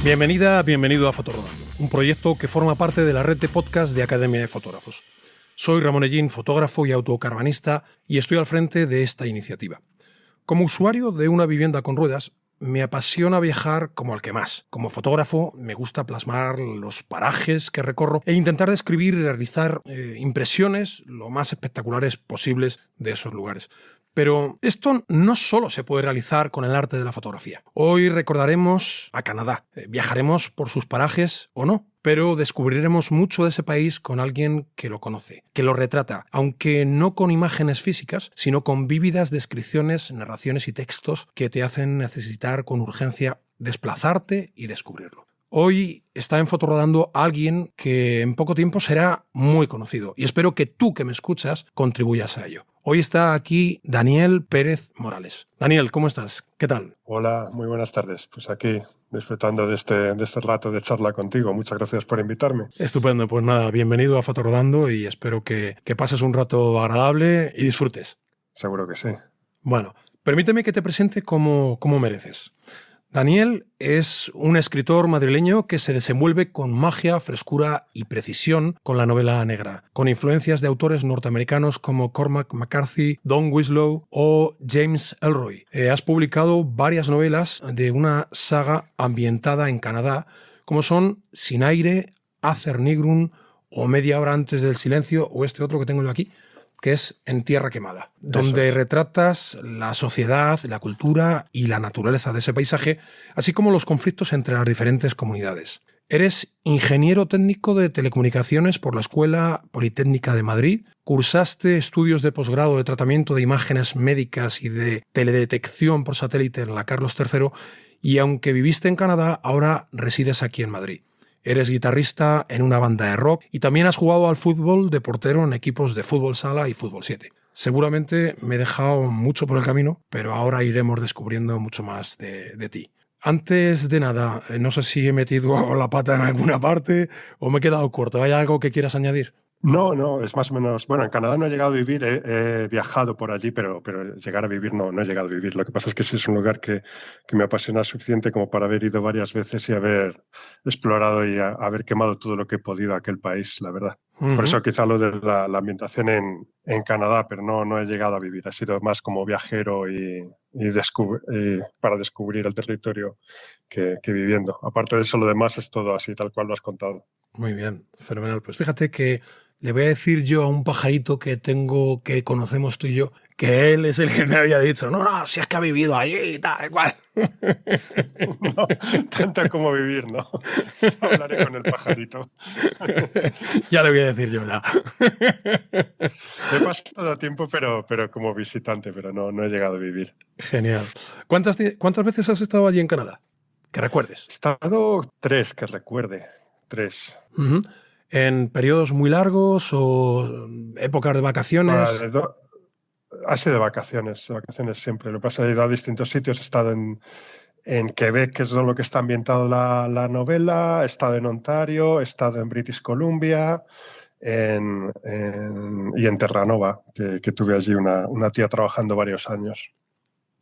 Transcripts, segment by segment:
Bienvenida, bienvenido a Fotorrodando, un proyecto que forma parte de la red de podcast de Academia de Fotógrafos. Soy Ramón Ellín, fotógrafo y autocarvanista, y estoy al frente de esta iniciativa. Como usuario de una vivienda con ruedas, me apasiona viajar como al que más. Como fotógrafo, me gusta plasmar los parajes que recorro e intentar describir y realizar impresiones lo más espectaculares posibles de esos lugares. Pero esto no solo se puede realizar con el arte de la fotografía. Hoy recordaremos a Canadá. Viajaremos por sus parajes o no, pero descubriremos mucho de ese país con alguien que lo conoce, que lo retrata, aunque no con imágenes físicas, sino con vívidas descripciones, narraciones y textos que te hacen necesitar con urgencia desplazarte y descubrirlo. Hoy está en Fotorrodando alguien que en poco tiempo será muy conocido, y espero que tú que me escuchas contribuyas a ello. Hoy está aquí Daniel Pérez Morales. Daniel, ¿cómo estás? ¿Qué tal? Hola, muy buenas tardes. Pues aquí disfrutando de este rato de charla contigo. Muchas gracias por invitarme. Estupendo, pues nada, bienvenido a Fotorrodando y espero que pases un rato agradable y disfrutes. Seguro que sí. Bueno, permíteme que te presente como mereces. Daniel es un escritor madrileño que se desenvuelve con magia, frescura y precisión con la novela negra, con influencias de autores norteamericanos como Cormac McCarthy, Don Winslow o James Ellroy. Has publicado varias novelas de una saga ambientada en Canadá, como son Sin aire, Acer Nigrum o Media hora antes del silencio, o este otro que tengo yo aquí, que es En tierra quemada, donde retratas la sociedad, la cultura y la naturaleza de ese paisaje, así como los conflictos entre las diferentes comunidades. Eres ingeniero técnico de telecomunicaciones por la Escuela Politécnica de Madrid, cursaste estudios de posgrado de tratamiento de imágenes médicas y de teledetección por satélite en la Carlos III, y aunque viviste en Canadá, ahora resides aquí en Madrid. Eres guitarrista en una banda de rock y también has jugado al fútbol de portero en equipos de fútbol sala y fútbol 7. Seguramente me he dejado mucho por el camino, pero ahora iremos descubriendo mucho más de ti. Antes de nada, no sé si he metido la pata en alguna parte o me he quedado corto. ¿Hay algo que quieras añadir? No, es más o menos... Bueno, en Canadá no he llegado a vivir, he viajado por allí, pero llegar a vivir no he llegado a vivir. Lo que pasa es que sí es un lugar que me apasiona suficiente como para haber ido varias veces y haber explorado y haber quemado todo lo que he podido a aquel país, la verdad. Por eso quizá lo de la ambientación en Canadá, pero no he llegado a vivir. Ha sido más como viajero y para descubrir el territorio que viviendo. Aparte de eso, lo demás es todo así, tal cual lo has contado. Muy bien, fenomenal. Pues fíjate que le voy a decir yo a un pajarito que conocemos tú y yo, que él es el que me había dicho, no, si es que ha vivido allí y tal, igual. No, tanto como vivir, ¿no? Hablaré con el pajarito. Ya le voy a decir yo ya. He pasado tiempo, pero como visitante, pero no he llegado a vivir. Genial. ¿Cuántas veces has estado allí en Canadá? Que recuerdes. He estado 3, que recuerde. 3. Uh-huh. ¿En periodos muy largos o épocas de vacaciones? Ha sido de vacaciones siempre. Lo que pasa es que he ido a distintos sitios. He estado en Quebec, que es lo que está ambientado la novela. He estado en Ontario, he estado en British Columbia y en Terranova, que tuve allí una tía trabajando varios años.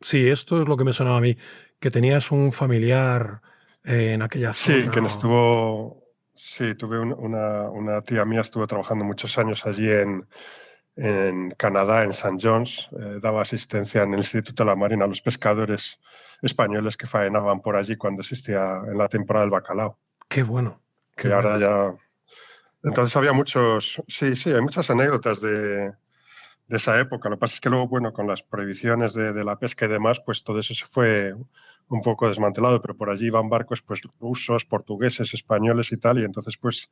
Sí, esto es lo que me sonaba a mí, que tenías un familiar en aquella zona. Sí, que estuvo... Sí, tuve una tía mía, estuvo trabajando muchos años allí en Canadá, en St. John's. Daba asistencia en el Instituto de la Marina a los pescadores españoles que faenaban por allí cuando existía en la temporada del bacalao. ¡Qué bueno! Que ahora ya... Entonces había muchos... Sí, hay muchas anécdotas de esa época. Lo que pasa es que luego, bueno, con las prohibiciones de la pesca y demás, pues todo eso se fue un poco desmantelado, pero por allí iban barcos pues rusos, portugueses, españoles y tal, y entonces pues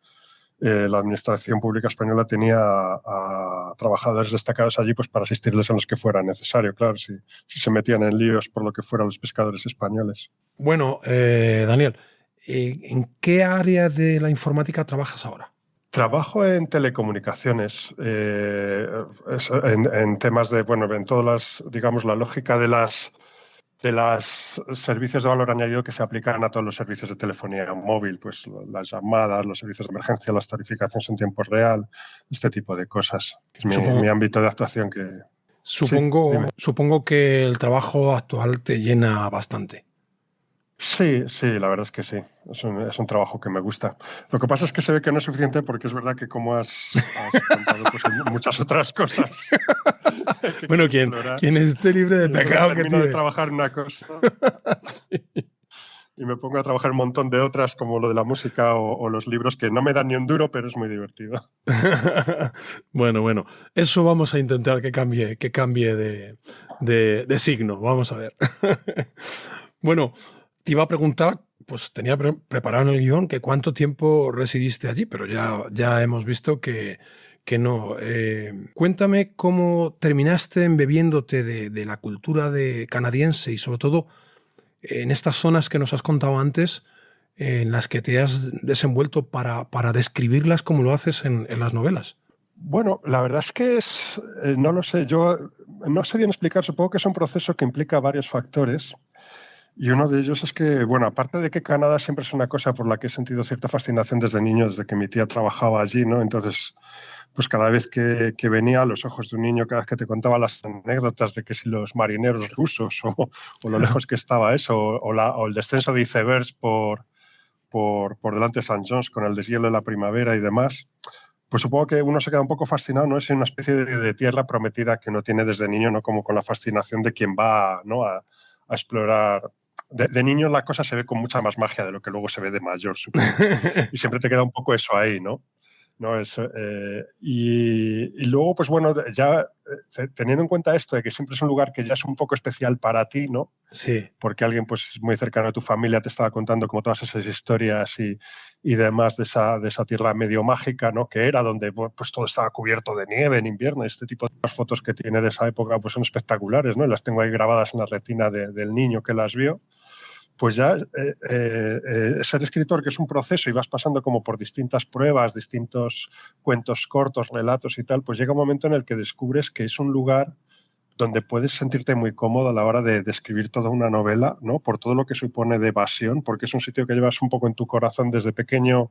la administración pública española tenía a trabajadores destacados allí pues para asistirles en los que fuera necesario, claro, si se metían en líos por lo que fueran los pescadores españoles. Bueno, Daniel, ¿en qué área de la informática trabajas ahora? Trabajo en telecomunicaciones, en temas de, bueno, en todas las, digamos, la lógica de los servicios de valor añadido que se aplican a todos los servicios de telefonía móvil, pues las llamadas, los servicios de emergencia, las tarificaciones en tiempo real, este tipo de cosas. Es mi ámbito de actuación que... Supongo que el trabajo actual te llena bastante. Sí, sí, la verdad es que sí. Es un trabajo que me gusta. Lo que pasa es que se ve que no es suficiente porque es verdad que, como has contado, pues hay muchas otras cosas que Bueno, quiero explorar. quien esté libre de Y entonces pecado que termino de tire. trabajar en una cosa Sí. y me pongo a trabajar un montón de otras, como lo de la música o los libros, que no me dan ni un duro, pero es muy divertido. Bueno, eso vamos a intentar que cambie de signo. Vamos a ver. Bueno, te iba a preguntar, pues tenía preparado en el guión que cuánto tiempo residiste allí, pero ya hemos visto que no. Cuéntame cómo terminaste embebiéndote de la cultura canadiense y sobre todo en estas zonas que nos has contado antes, en las que te has desenvuelto para describirlas como lo haces en las novelas. Bueno, la verdad es que no lo sé, yo no sé bien explicar, supongo que es un proceso que implica varios factores. Y uno de ellos es que, bueno, aparte de que Canadá siempre es una cosa por la que he sentido cierta fascinación desde niño, desde que mi tía trabajaba allí, ¿no? Entonces, pues cada vez que venía a los ojos de un niño, cada vez que te contaba las anécdotas de que si los marineros rusos o lo lejos que estaba eso, o el descenso de icebergs por delante de St. John's con el deshielo de la primavera y demás, pues supongo que uno se queda un poco fascinado, ¿no? Es una especie de tierra prometida que uno tiene desde niño, ¿no? Como con la fascinación de quien va, ¿no? A explorar. De niño la cosa se ve con mucha más magia de lo que luego se ve de mayor, supongo. Y siempre te queda un poco eso ahí, ¿no? ¿No? Y luego, pues bueno, ya teniendo en cuenta esto de que siempre es un lugar que ya es un poco especial para ti, ¿no? Sí. Porque alguien pues muy cercano a tu familia te estaba contando como todas esas historias y demás de esa tierra medio mágica, ¿no? Que era donde pues todo estaba cubierto de nieve en invierno. Este tipo de fotos que tiene de esa época pues son espectaculares, ¿no? Y las tengo ahí grabadas en la retina del niño que las vio. Pues ya ser escritor, que es un proceso y vas pasando como por distintas pruebas, distintos cuentos cortos, relatos y tal, pues llega un momento en el que descubres que es un lugar donde puedes sentirte muy cómodo a la hora de escribir toda una novela, ¿no? Por todo lo que supone de evasión, porque es un sitio que llevas un poco en tu corazón desde pequeño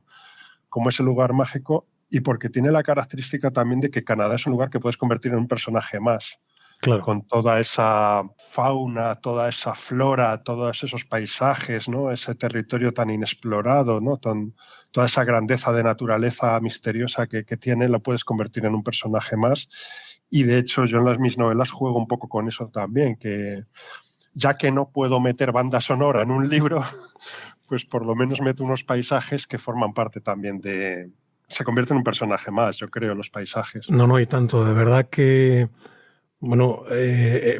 como ese lugar mágico y porque tiene la característica también de que Canadá es un lugar que puedes convertir en un personaje más, Claro. con toda esa fauna, toda esa flora, todos esos paisajes, ¿no? Ese territorio tan inexplorado, ¿no? Toda esa grandeza de naturaleza misteriosa que tiene, la puedes convertir en un personaje más. Y de hecho yo en mis novelas juego un poco con eso también, que ya que no puedo meter banda sonora en un libro, pues por lo menos meto unos paisajes que forman parte también de... Se convierte en un personaje más, yo creo, los paisajes. No, y tanto. De verdad que, bueno,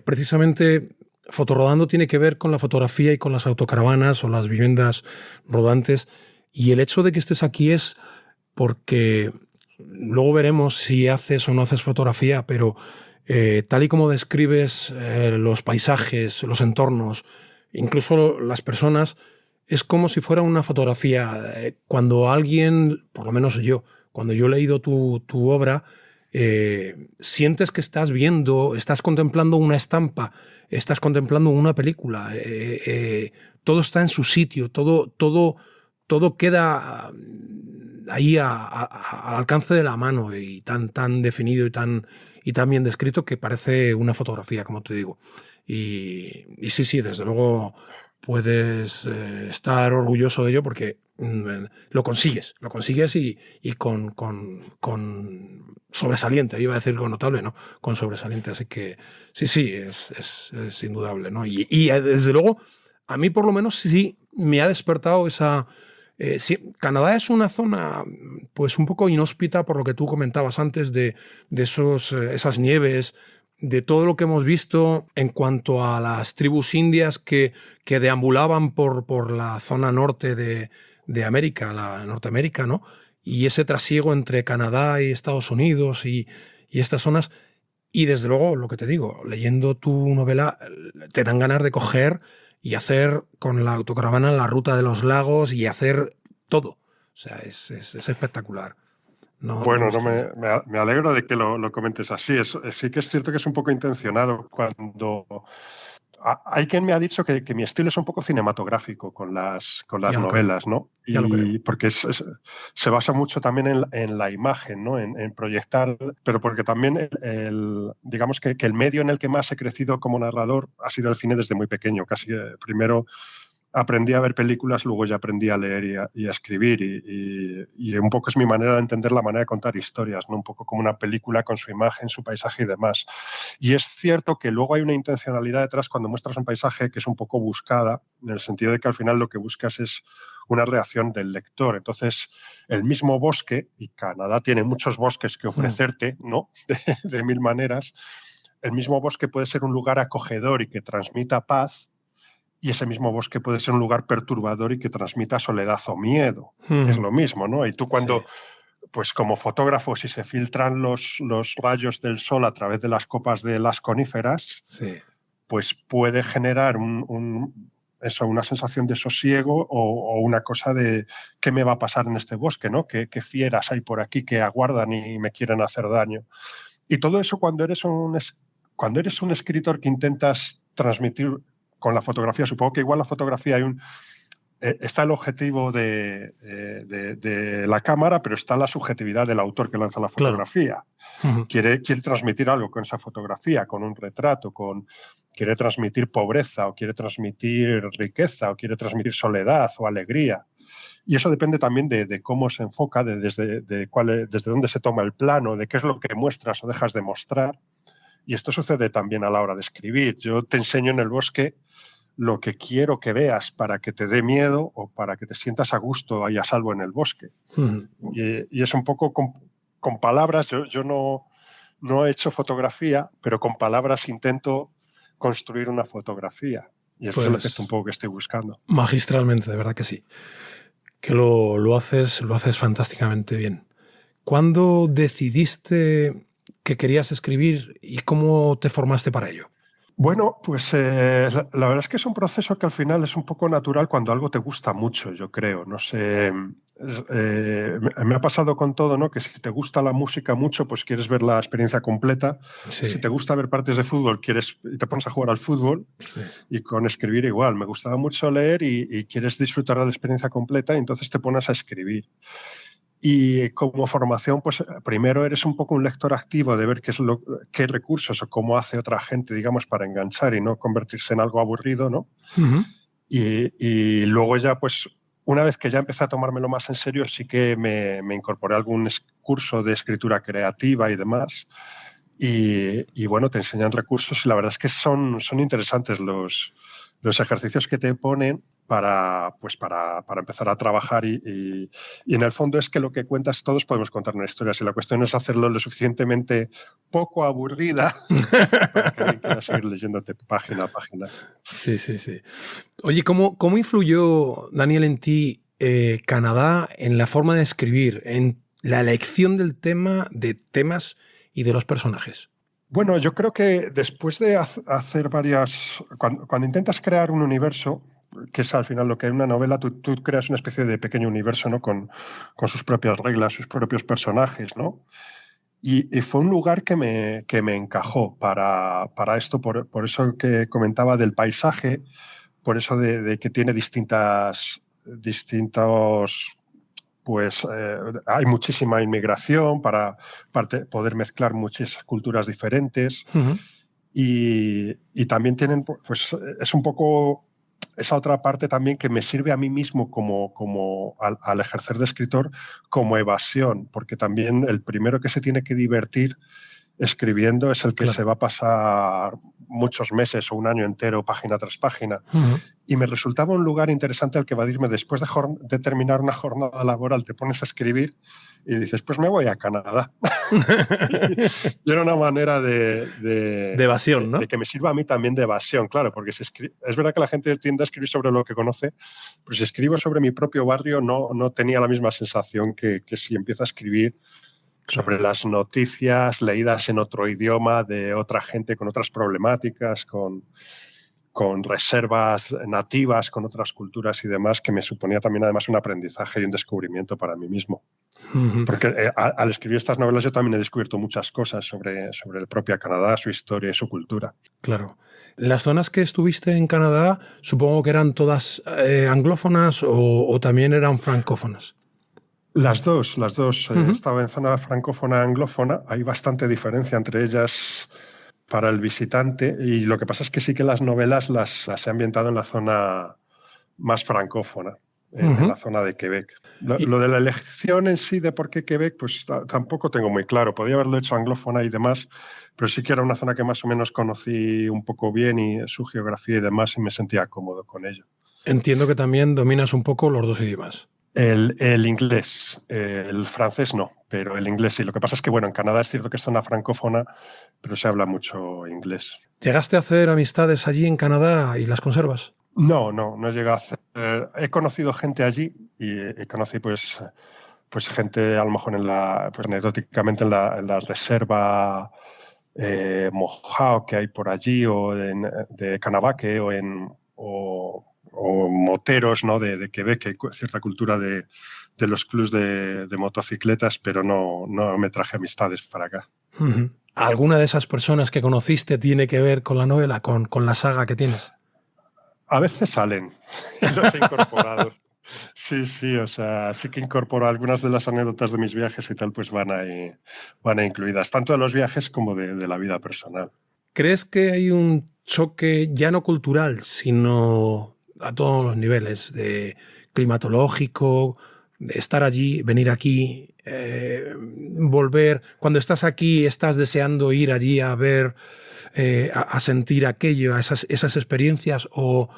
precisamente Fotorrodando tiene que ver con la fotografía y con las autocaravanas o las viviendas rodantes. Y el hecho de que estés aquí es porque luego veremos si haces o no haces fotografía, pero tal y como describes los paisajes, los entornos, incluso las personas, es como si fuera una fotografía. Cuando alguien, por lo menos yo, cuando yo he leído tu obra, sientes que estás viendo, estás contemplando una estampa, estás contemplando una película. Todo está en su sitio, todo queda ahí al alcance de la mano y tan definido y tan bien descrito que parece una fotografía, como te digo. Y sí, desde luego puedes estar orgulloso de ello porque lo consigues y con sobresaliente, iba a decir con notable, ¿no? Con sobresaliente, así que sí, es indudable, ¿no? Y desde luego, a mí por lo menos sí me ha despertado esa... sí, Canadá es una zona pues un poco inhóspita por lo que tú comentabas antes de esas nieves, de todo lo que hemos visto en cuanto a las tribus indias que deambulaban por la zona norte de América, la Norteamérica, ¿no? Y ese trasiego entre Canadá y Estados Unidos y estas zonas. Y desde luego, lo que te digo, leyendo tu novela, te dan ganas de coger y hacer con la autocaravana la ruta de los lagos y hacer todo. O sea, es espectacular. No me Bueno, no extraña. me alegro de que lo comentes así. Sí que es cierto que es un poco intencionado cuando... Hay quien me ha dicho que mi estilo es un poco cinematográfico con las Ya lo creo, novelas, ¿no? ya lo creo. Y porque se basa mucho también en la imagen, ¿no? En proyectar, pero porque también digamos que el medio en el que más he crecido como narrador ha sido el cine desde muy pequeño. Casi primero aprendí a ver películas, luego ya aprendí a leer y a escribir y un poco es mi manera de entender la manera de contar historias, ¿no? Un poco como una película con su imagen, su paisaje y demás. Y es cierto que luego hay una intencionalidad detrás cuando muestras un paisaje que es un poco buscada, en el sentido de que al final lo que buscas es una reacción del lector. Entonces, el mismo bosque, y Canadá tiene muchos bosques que ofrecerte, ¿no? De mil maneras, el mismo bosque puede ser un lugar acogedor y que transmita paz, y ese mismo bosque puede ser un lugar perturbador y que transmita soledad o miedo. Es lo mismo, ¿no? Y tú cuando, pues como fotógrafo, si se filtran los rayos del sol a través de las copas de las coníferas, pues puede generar una sensación de sosiego o una cosa de qué me va a pasar en este bosque, ¿no? ¿Qué fieras hay por aquí que aguardan y me quieren hacer daño? Y todo eso cuando eres un escritor que intentas transmitir con la fotografía, supongo que igual la fotografía está el objetivo de la cámara, pero está la subjetividad del autor que lanza la fotografía. Claro. Quiere transmitir algo con esa fotografía, con un retrato, quiere transmitir pobreza o quiere transmitir riqueza o quiere transmitir soledad o alegría. Y eso depende también de cómo se enfoca, desde dónde se toma el plano, de qué es lo que muestras o dejas de mostrar. Y esto sucede también a la hora de escribir. Yo te enseño en el bosque lo que quiero que veas para que te dé miedo o para que te sientas a gusto y a salvo en el bosque. Y es un poco con palabras. Yo no he hecho fotografía, pero con palabras intento construir una fotografía. Y eso es un poco que estoy buscando. Magistralmente, de verdad que sí. Que lo haces fantásticamente bien. ¿Cuándo decidiste que querías escribir y cómo te formaste para ello? Bueno, pues la verdad es que es un proceso que al final es un poco natural cuando algo te gusta mucho, yo creo. No sé, me ha pasado con todo, ¿no? Que si te gusta la música mucho, pues quieres ver la experiencia completa. Sí. Si te gusta ver partidos de fútbol, y te pones a jugar al fútbol. Sí. Y con escribir igual. Me gustaba mucho leer y quieres disfrutar de la experiencia completa y entonces te pones a escribir. Y como formación, pues primero eres un poco un lector activo de ver qué recursos o cómo hace otra gente, digamos, para enganchar y no convertirse en algo aburrido, ¿no? Y luego ya, pues, una vez que ya empecé a tomármelo más en serio, sí que me incorporé a algún curso de escritura creativa y demás. Y bueno, te enseñan recursos y la verdad es que son interesantes los ejercicios que te ponen para empezar a trabajar y en el fondo es que lo que cuentas, todos podemos contar una historia, si la cuestión es hacerlo lo suficientemente poco aburrida para que alguien quiera seguir leyéndote página a página. Sí. Oye, ¿cómo influyó, Daniel, en ti Canadá en la forma de escribir, en la elección de temas y de los personajes? Bueno, yo creo que después de hacer cuando intentas crear un universo, que es al final lo que hay en una novela, tú creas una especie de pequeño universo, ¿no? Con sus propias reglas, sus propios personajes, ¿no? Y fue un lugar que me encajó para esto, por eso que comentaba del paisaje, por eso de que tiene distintos, pues hay muchísima inmigración para poder mezclar muchas culturas diferentes. Y también tienen, pues es un poco esa otra parte también que me sirve a mí mismo como al ejercer de escritor como evasión, porque también el primero que se tiene que divertir escribiendo es el que se va a pasar muchos meses o un año entero página tras página. Y me resultaba un lugar interesante al que evadirme. Después de terminar una jornada laboral, te pones a escribir y dices, pues me voy a Canadá. Y era una manera de evasión, ¿no? De que me sirva a mí también de evasión, claro, porque es verdad que la gente tiende a escribir sobre lo que conoce, pero si escribo sobre mi propio barrio no tenía la misma sensación que si empiezo a escribir sobre las noticias leídas en otro idioma de otra gente con otras problemáticas, con reservas nativas, con otras culturas y demás, que me suponía también además un aprendizaje y un descubrimiento para mí mismo. Porque al escribir estas novelas yo también he descubierto muchas cosas sobre el propio Canadá, su historia y su cultura. Claro. ¿Las zonas que estuviste en Canadá supongo que eran todas anglófonas o también eran francófonas? Las dos. Estaba en zona francófona, anglófona. Hay bastante diferencia entre ellas para el visitante y lo que pasa es que sí que las novelas las he ambientado en la zona más francófona. En la zona de Quebec. Lo de la elección en sí de por qué Quebec, pues tampoco tengo muy claro. Podría haberlo hecho anglófona y demás, pero sí que era una zona que más o menos conocí un poco bien y su geografía y demás, y me sentía cómodo con ello. Entiendo que también dominas un poco los dos idiomas. El inglés, el francés no, pero el inglés sí. Lo que pasa es que, bueno, en Canadá es cierto que es zona francófona, pero se habla mucho inglés. ¿Llegaste a hacer amistades allí en Canadá y las conservas? No llegué a hacer. He conocido gente allí y conocí pues gente a lo mejor pues anecdóticamente en la reserva Mojao que hay por allí o de Canabaque o moteros, ¿no? de Quebec, que hay cierta cultura de los clubs de motocicletas, pero no me traje amistades para acá. ¿Alguna de esas personas que conociste tiene que ver con la novela, con la saga que tienes? A veces salen y los he incorporado. Sí, o sea, sí que incorporo algunas de las anécdotas de mis viajes y tal, pues van ahí incluidas, tanto de los viajes como de la vida personal. ¿Crees que hay un choque ya no cultural, sino a todos los niveles, de climatológico, de estar allí, venir aquí, volver? Cuando estás aquí, estás deseando ir allí a ver, a sentir aquello, a esas experiencias, o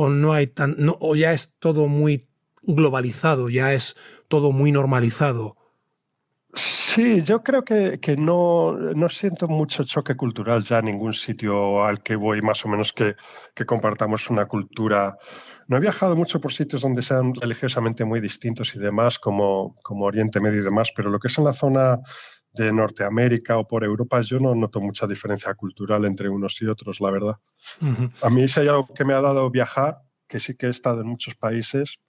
no hay o ya es todo muy globalizado, ya es todo muy normalizado. Sí, yo creo que no siento mucho choque cultural ya en ningún sitio al que voy, más o menos que compartamos una cultura. No he viajado mucho por sitios donde sean religiosamente muy distintos y demás, como Oriente Medio y demás, pero lo que es en la zona de Norteamérica o por Europa, yo no noto mucha diferencia cultural entre unos y otros, la verdad. A mí si hay algo que me ha dado viajar, que sí que he estado en muchos países,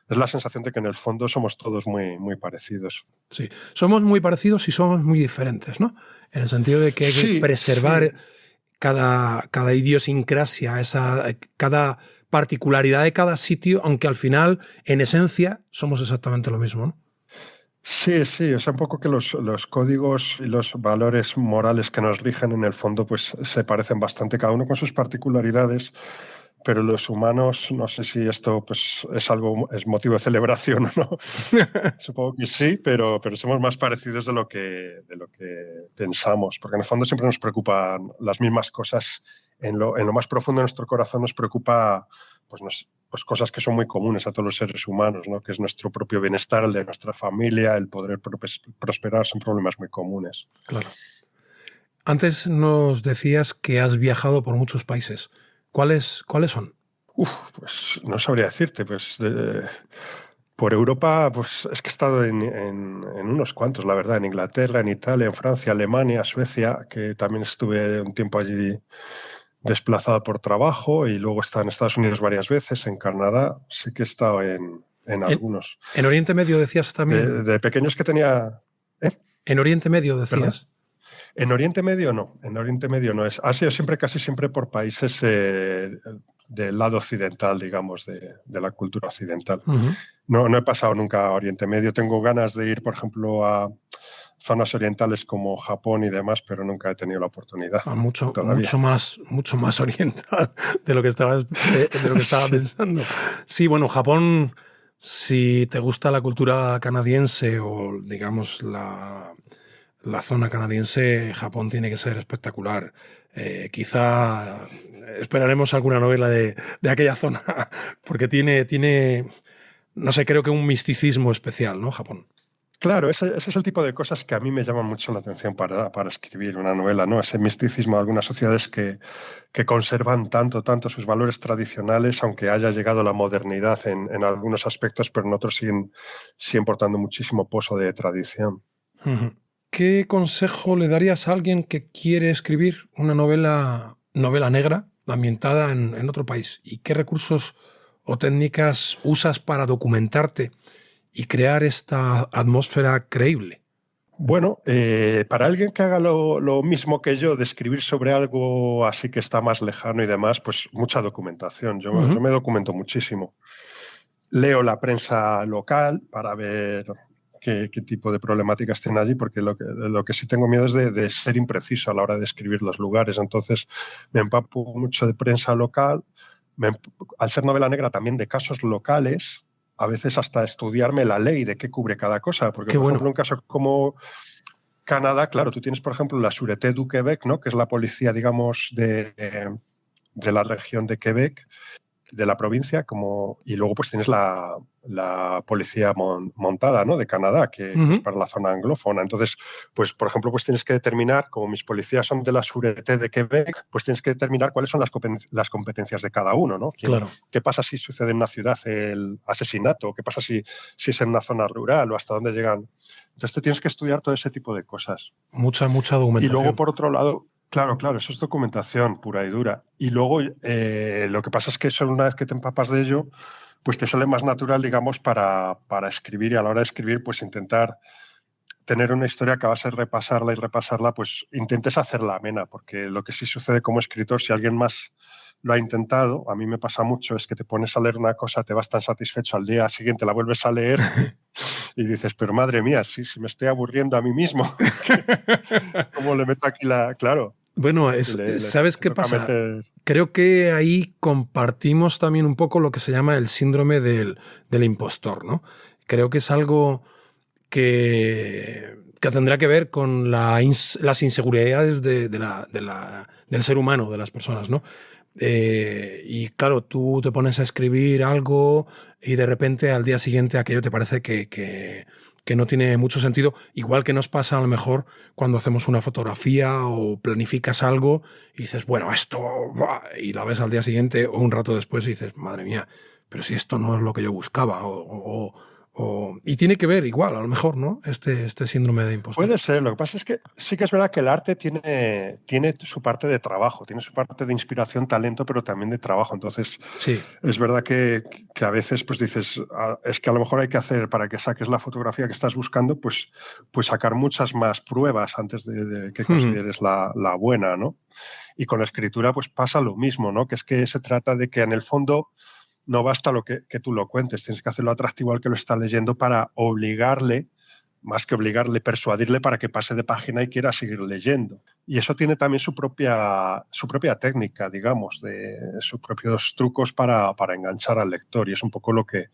es la sensación de que en el fondo somos todos muy, muy parecidos. Sí, somos muy parecidos y somos muy diferentes, ¿no? En el sentido de que hay que preservar cada idiosincrasia, cada particularidad de cada sitio, aunque al final, en esencia, somos exactamente lo mismo, ¿no? Sí, o sea, un poco que los códigos y los valores morales que nos rigen en el fondo pues se parecen bastante, cada uno con sus particularidades, pero los humanos, no sé si esto pues es motivo de celebración o no. Supongo que sí, pero somos más parecidos de lo que pensamos, porque en el fondo siempre nos preocupan las mismas cosas. En lo más profundo de nuestro corazón nos preocupa pues cosas que son muy comunes a todos los seres humanos, ¿no? Que es nuestro propio bienestar, el de nuestra familia, el poder prosperar, son problemas muy comunes. Claro. Antes nos decías que has viajado por muchos países. ¿Cuáles son? Pues no sabría decirte, por Europa, pues es que he estado en unos cuantos, la verdad, en Inglaterra, en Italia, en Francia, Alemania, Suecia, que también estuve un tiempo allí desplazado por trabajo, y luego he estado en Estados Unidos varias veces, en Canadá, sí que he estado en algunos. ¿En Oriente Medio decías también? De pequeños que tenía... ¿En Oriente Medio decías? ¿Perdón? En Oriente Medio no, ha sido casi siempre por países del lado occidental, digamos, de la cultura occidental. No he pasado nunca a Oriente Medio. Tengo ganas de ir, por ejemplo, a zonas orientales como Japón y demás, pero nunca he tenido la oportunidad. Mucho más oriental de lo que estaba pensando. Sí, bueno, Japón, si te gusta la cultura canadiense o, digamos, la zona canadiense, Japón tiene que ser espectacular. Quizá esperaremos alguna novela de aquella zona, porque tiene, no sé, creo que un misticismo especial, ¿no? Japón. Claro, ese es el tipo de cosas que a mí me llaman mucho la atención para escribir una novela, ¿no? Ese misticismo de algunas sociedades que conservan tanto sus valores tradicionales, aunque haya llegado la modernidad en algunos aspectos, pero en otros siguen portando muchísimo pozo de tradición. ¿Qué consejo le darías a alguien que quiere escribir una novela negra ambientada en otro país? ¿Y qué recursos o técnicas usas para documentarte y crear esta atmósfera creíble? Bueno, para alguien que haga lo mismo que yo, de escribir sobre algo así que está más lejano y demás, pues mucha documentación. Yo me documento muchísimo. Leo la prensa local para ver qué tipo de problemáticas tienen allí, porque lo que sí tengo miedo es de ser impreciso a la hora de escribir los lugares. Entonces me empapo mucho de prensa local, me, al ser novela negra también de casos locales, a veces hasta estudiarme la ley de qué cubre cada cosa, porque Qué por bueno. ejemplo un caso como Canadá, claro, tú tienes por ejemplo la Sûreté du Québec, ¿no? Que es la policía, digamos, de la región de Quebec, de la provincia, y luego pues tienes la policía montada, ¿no? De Canadá, que es para la zona anglófona. Entonces, pues por ejemplo, pues tienes que determinar, como mis policías son de la Sûreté de Quebec, pues tienes que determinar cuáles son las competencias de cada uno, ¿no? Claro. ¿Qué pasa si sucede en una ciudad el asesinato? ¿Qué pasa si es en una zona rural o hasta dónde llegan? Entonces, te tienes que estudiar todo ese tipo de cosas. Mucha documentación. Y luego, por otro lado, claro, eso es documentación pura y dura. Y luego, lo que pasa es que solo una vez que te empapas de ello, pues te sale más natural, digamos, para escribir, y a la hora de escribir, pues intentar tener una historia que a base de repasarla, pues intentes hacerla amena, porque lo que sí sucede como escritor, si alguien más lo ha intentado, a mí me pasa mucho, es que te pones a leer una cosa, te vas tan satisfecho, al día siguiente la vuelves a leer y dices, pero madre mía, sí, me estoy aburriendo a mí mismo. ¿Cómo le meto aquí Claro. Bueno, ¿sabes qué pasa? Creo que ahí compartimos también un poco lo que se llama el síndrome del impostor, ¿no? Creo que es algo que tendrá que ver con las inseguridades del ser humano, de las personas, ¿no? Y claro, tú te pones a escribir algo y de repente al día siguiente aquello te parece que no tiene mucho sentido, igual que nos pasa a lo mejor cuando hacemos una fotografía o planificas algo y dices, bueno, esto, y la ves al día siguiente o un rato después y dices, madre mía, pero si esto no es lo que yo buscaba, y tiene que ver igual, a lo mejor, ¿no? Este síndrome de impostor. Puede ser. Lo que pasa es que sí que es verdad que el arte tiene su parte de trabajo, tiene su parte de inspiración, talento, pero también de trabajo. Entonces, sí, es verdad que a veces pues dices, es que a lo mejor hay que hacer, para que saques la fotografía que estás buscando, pues sacar muchas más pruebas antes de que consideres la buena, ¿no? Y con la escritura pues pasa lo mismo, ¿no? Que es que se trata de que en el fondo no basta lo que tú lo cuentes, tienes que hacerlo atractivo al que lo está leyendo para obligarle, más que obligarle, persuadirle para que pase de página y quiera seguir leyendo. Y eso tiene también su propia técnica, digamos, de sus propios trucos para enganchar al lector, y es un poco lo que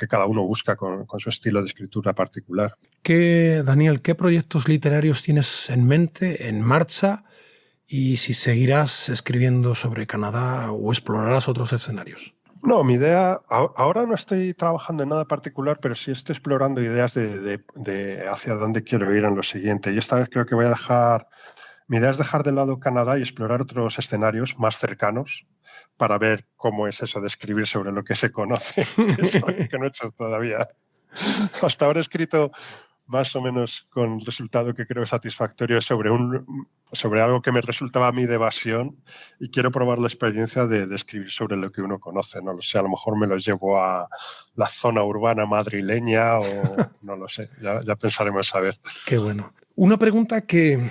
cada uno busca con su estilo de escritura particular. Daniel, ¿qué proyectos literarios tienes en mente, en marcha? Y si seguirás escribiendo sobre Canadá o explorarás otros escenarios. No, mi idea, ahora no estoy trabajando en nada particular, pero sí estoy explorando ideas de hacia dónde quiero ir en lo siguiente. Y esta vez creo que mi idea es dejar de lado Canadá y explorar otros escenarios más cercanos para ver cómo es eso de escribir sobre lo que se conoce. Es algo que no he hecho todavía. Hasta ahora he escrito más o menos con resultado que creo satisfactorio sobre algo que me resultaba a mí de evasión, y quiero probar la experiencia de escribir sobre lo que uno conoce. No lo sé, a lo mejor me lo llevo a la zona urbana madrileña o no lo sé, ya pensaremos a ver. Qué bueno. Una pregunta que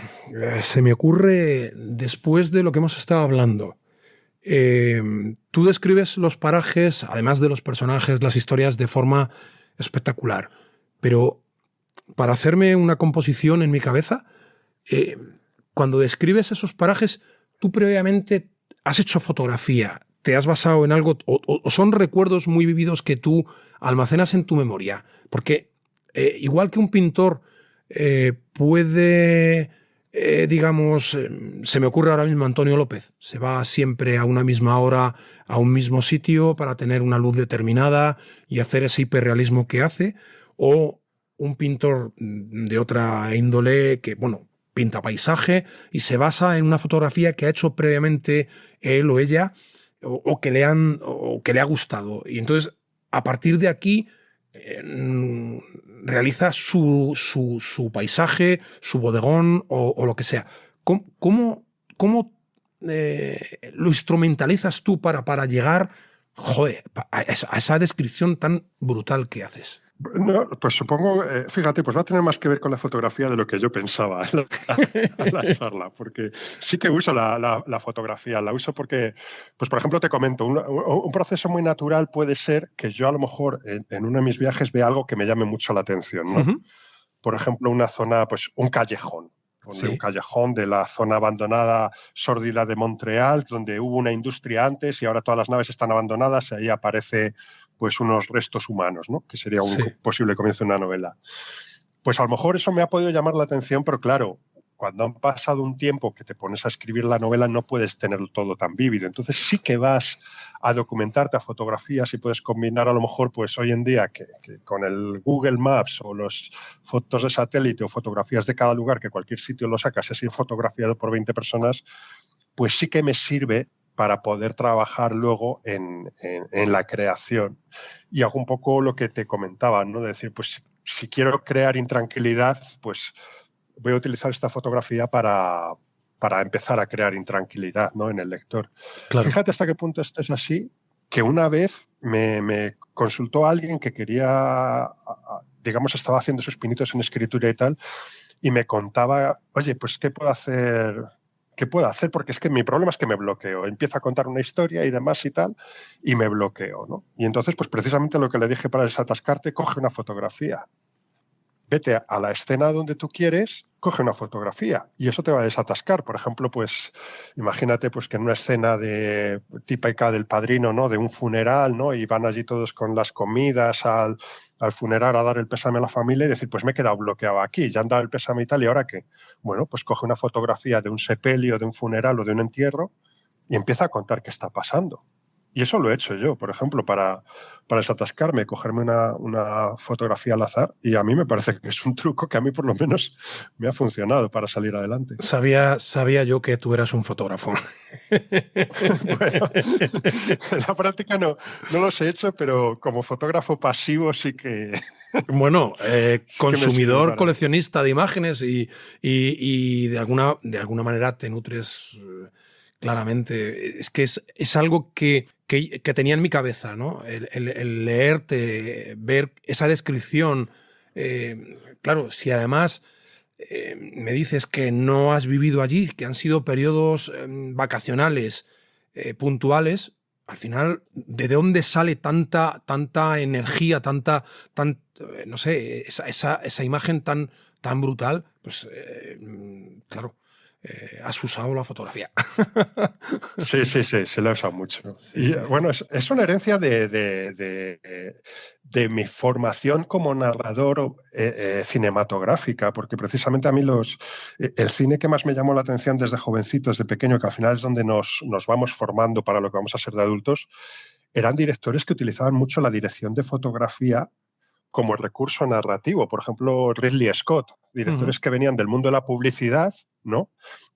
se me ocurre después de lo que hemos estado hablando. Tú describes los parajes, además de los personajes, las historias, de forma espectacular, pero para hacerme una composición en mi cabeza, cuando describes esos parajes, tú previamente has hecho fotografía, te has basado en algo, o son recuerdos muy vividos que tú almacenas en tu memoria. Porque igual que un pintor puede, digamos, se me ocurre ahora mismo Antonio López, se va siempre a una misma hora, a un mismo sitio para tener una luz determinada y hacer ese hiperrealismo que hace, o un pintor de otra índole que, bueno, pinta paisaje y se basa en una fotografía que ha hecho previamente él o ella o que le ha gustado. Y entonces, a partir de aquí, realiza su paisaje, su bodegón o lo que sea. ¿Cómo lo instrumentalizas tú para llegar, a esa descripción tan brutal que haces? No, pues supongo, fíjate, pues va a tener más que ver con la fotografía de lo que yo pensaba en la charla, porque sí que uso la fotografía, la uso porque, pues por ejemplo te comento, un proceso muy natural puede ser que yo a lo mejor en uno de mis viajes vea algo que me llame mucho la atención, ¿no? Uh-huh. Por ejemplo, una zona, pues un callejón. ponle un Sí, callejón de la zona abandonada sórdida de Montreal, donde hubo una industria antes y ahora todas las naves están abandonadas y ahí aparece pues unos restos humanos, ¿no? Que sería un sí, posible comienzo de una novela. Pues a lo mejor eso me ha podido llamar la atención, pero claro, cuando han pasado un tiempo que te pones a escribir la novela no puedes tenerlo todo tan vívido. Entonces sí que vas a documentarte a fotografías y puedes combinar a lo mejor pues hoy en día que con el Google Maps o las fotos de satélite o fotografías de cada lugar, que cualquier sitio lo sacas, es ir fotografiado por 20 personas, pues sí que me sirve para poder trabajar luego en la creación. Y hago un poco lo que te comentaba, ¿no? De decir, pues si quiero crear intranquilidad, pues voy a utilizar esta fotografía para empezar a crear intranquilidad, ¿no? En el lector. claro. Fíjate hasta qué punto esto es así, que una vez me consultó alguien que quería, digamos, estaba haciendo sus pinitos en escritura y tal, y me contaba, oye, pues ¿qué puedo hacer? ¿Qué puedo hacer? Porque es que mi problema es que me bloqueo. Empiezo a contar una historia y demás y tal, y me bloqueo, ¿no? Y entonces, pues precisamente lo que le dije para desatascarte, coge una fotografía. Vete a la escena donde tú quieres, coge una fotografía y eso te va a desatascar. Por ejemplo, pues imagínate pues que en una escena de típica del Padrino, ¿no? De un funeral, ¿no? Y van allí todos con las comidas al funeral a dar el pésame a la familia y decir, pues me he quedado bloqueado aquí, ya han dado el pésame y tal, ¿y ahora qué? Bueno, pues coge una fotografía de un sepelio, de un funeral o de un entierro y empieza a contar qué está pasando. Y eso lo he hecho yo, por ejemplo, para desatascarme, cogerme una fotografía al azar, y a mí me parece que es un truco que a mí por lo menos me ha funcionado para salir adelante. Sabía yo que tú eras un fotógrafo. Bueno, en la práctica no los he hecho, pero como fotógrafo pasivo Bueno, sí que me sirve consumidor, para... coleccionista de imágenes y de alguna manera te nutres claramente. Es que es algo que tenía en mi cabeza, ¿no? El leerte, ver esa descripción. Claro, si además me dices que no has vivido allí, que han sido periodos vacacionales puntuales, al final, ¿de dónde sale tanta energía, no sé, esa imagen tan brutal? Pues, claro, has usado la fotografía. Sí, sí, sí, se lo he usado mucho. Sí, Y sí, sí. bueno, es una herencia de mi formación como narrador cinematográfica, porque precisamente a mí el cine que más me llamó la atención desde jovencito, desde pequeño, que al final es donde nos vamos formando para lo que vamos a ser de adultos, eran directores que utilizaban mucho la dirección de fotografía como recurso narrativo. Por ejemplo, Ridley Scott, Ujú, directores que venían del mundo de la publicidad, ¿no?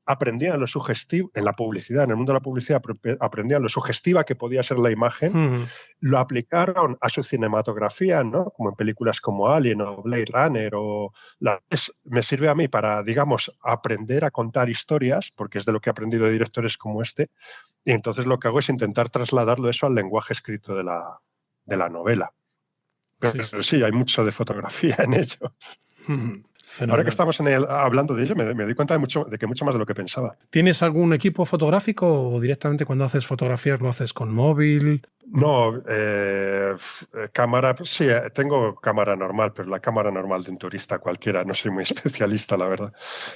Aprendían lo sugestivo, en la publicidad, en el mundo de la publicidad, aprendían lo sugestiva que podía ser la imagen, ujú. lo aplicaron a su cinematografía, ¿no? Como en películas como Alien o Blade Runner me sirve a mí para, digamos, aprender a contar historias, porque es de lo que he aprendido de directores como este, y entonces lo que hago es intentar trasladarlo eso al lenguaje escrito de la novela. Sí, sí. Pero sí, hay mucho de fotografía en ello. Ujú. Ahora que Fenomenal. estamos hablando de ello, me doy cuenta de que mucho más de lo que pensaba. ¿Tienes algún equipo fotográfico o directamente cuando haces fotografías lo haces con móvil? No, cámara, sí, tengo cámara normal, pero la cámara normal de un turista cualquiera, no soy muy especialista, la verdad.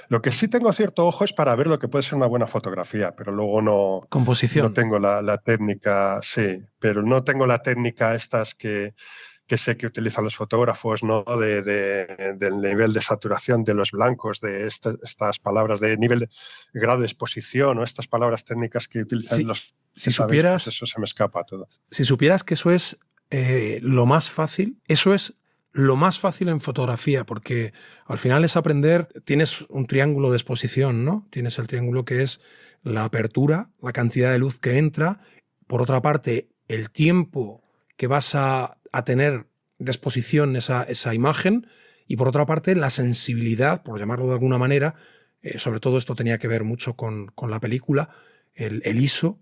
Lo que sí tengo cierto ojo es para ver lo que puede ser una buena fotografía, pero luego no Composición. tengo la técnica, sí, pero no tengo la técnica estas que sé que utilizan los fotógrafos, ¿no? Del nivel de saturación de los blancos, de estas palabras, de nivel de grado de exposición, o estas palabras técnicas que utilizan Si, los si que sabéis, pues supieras eso se me escapa todo. Si supieras que eso es lo más fácil, eso es lo más fácil en fotografía, porque al final es aprender, tienes un triángulo de exposición, ¿no? Tienes el triángulo que es la apertura, la cantidad de luz que entra, por otra parte, el tiempo que vas a tener de exposición esa imagen, y por otra parte, la sensibilidad, por llamarlo de alguna manera, sobre todo esto tenía que ver mucho con la película, el ISO,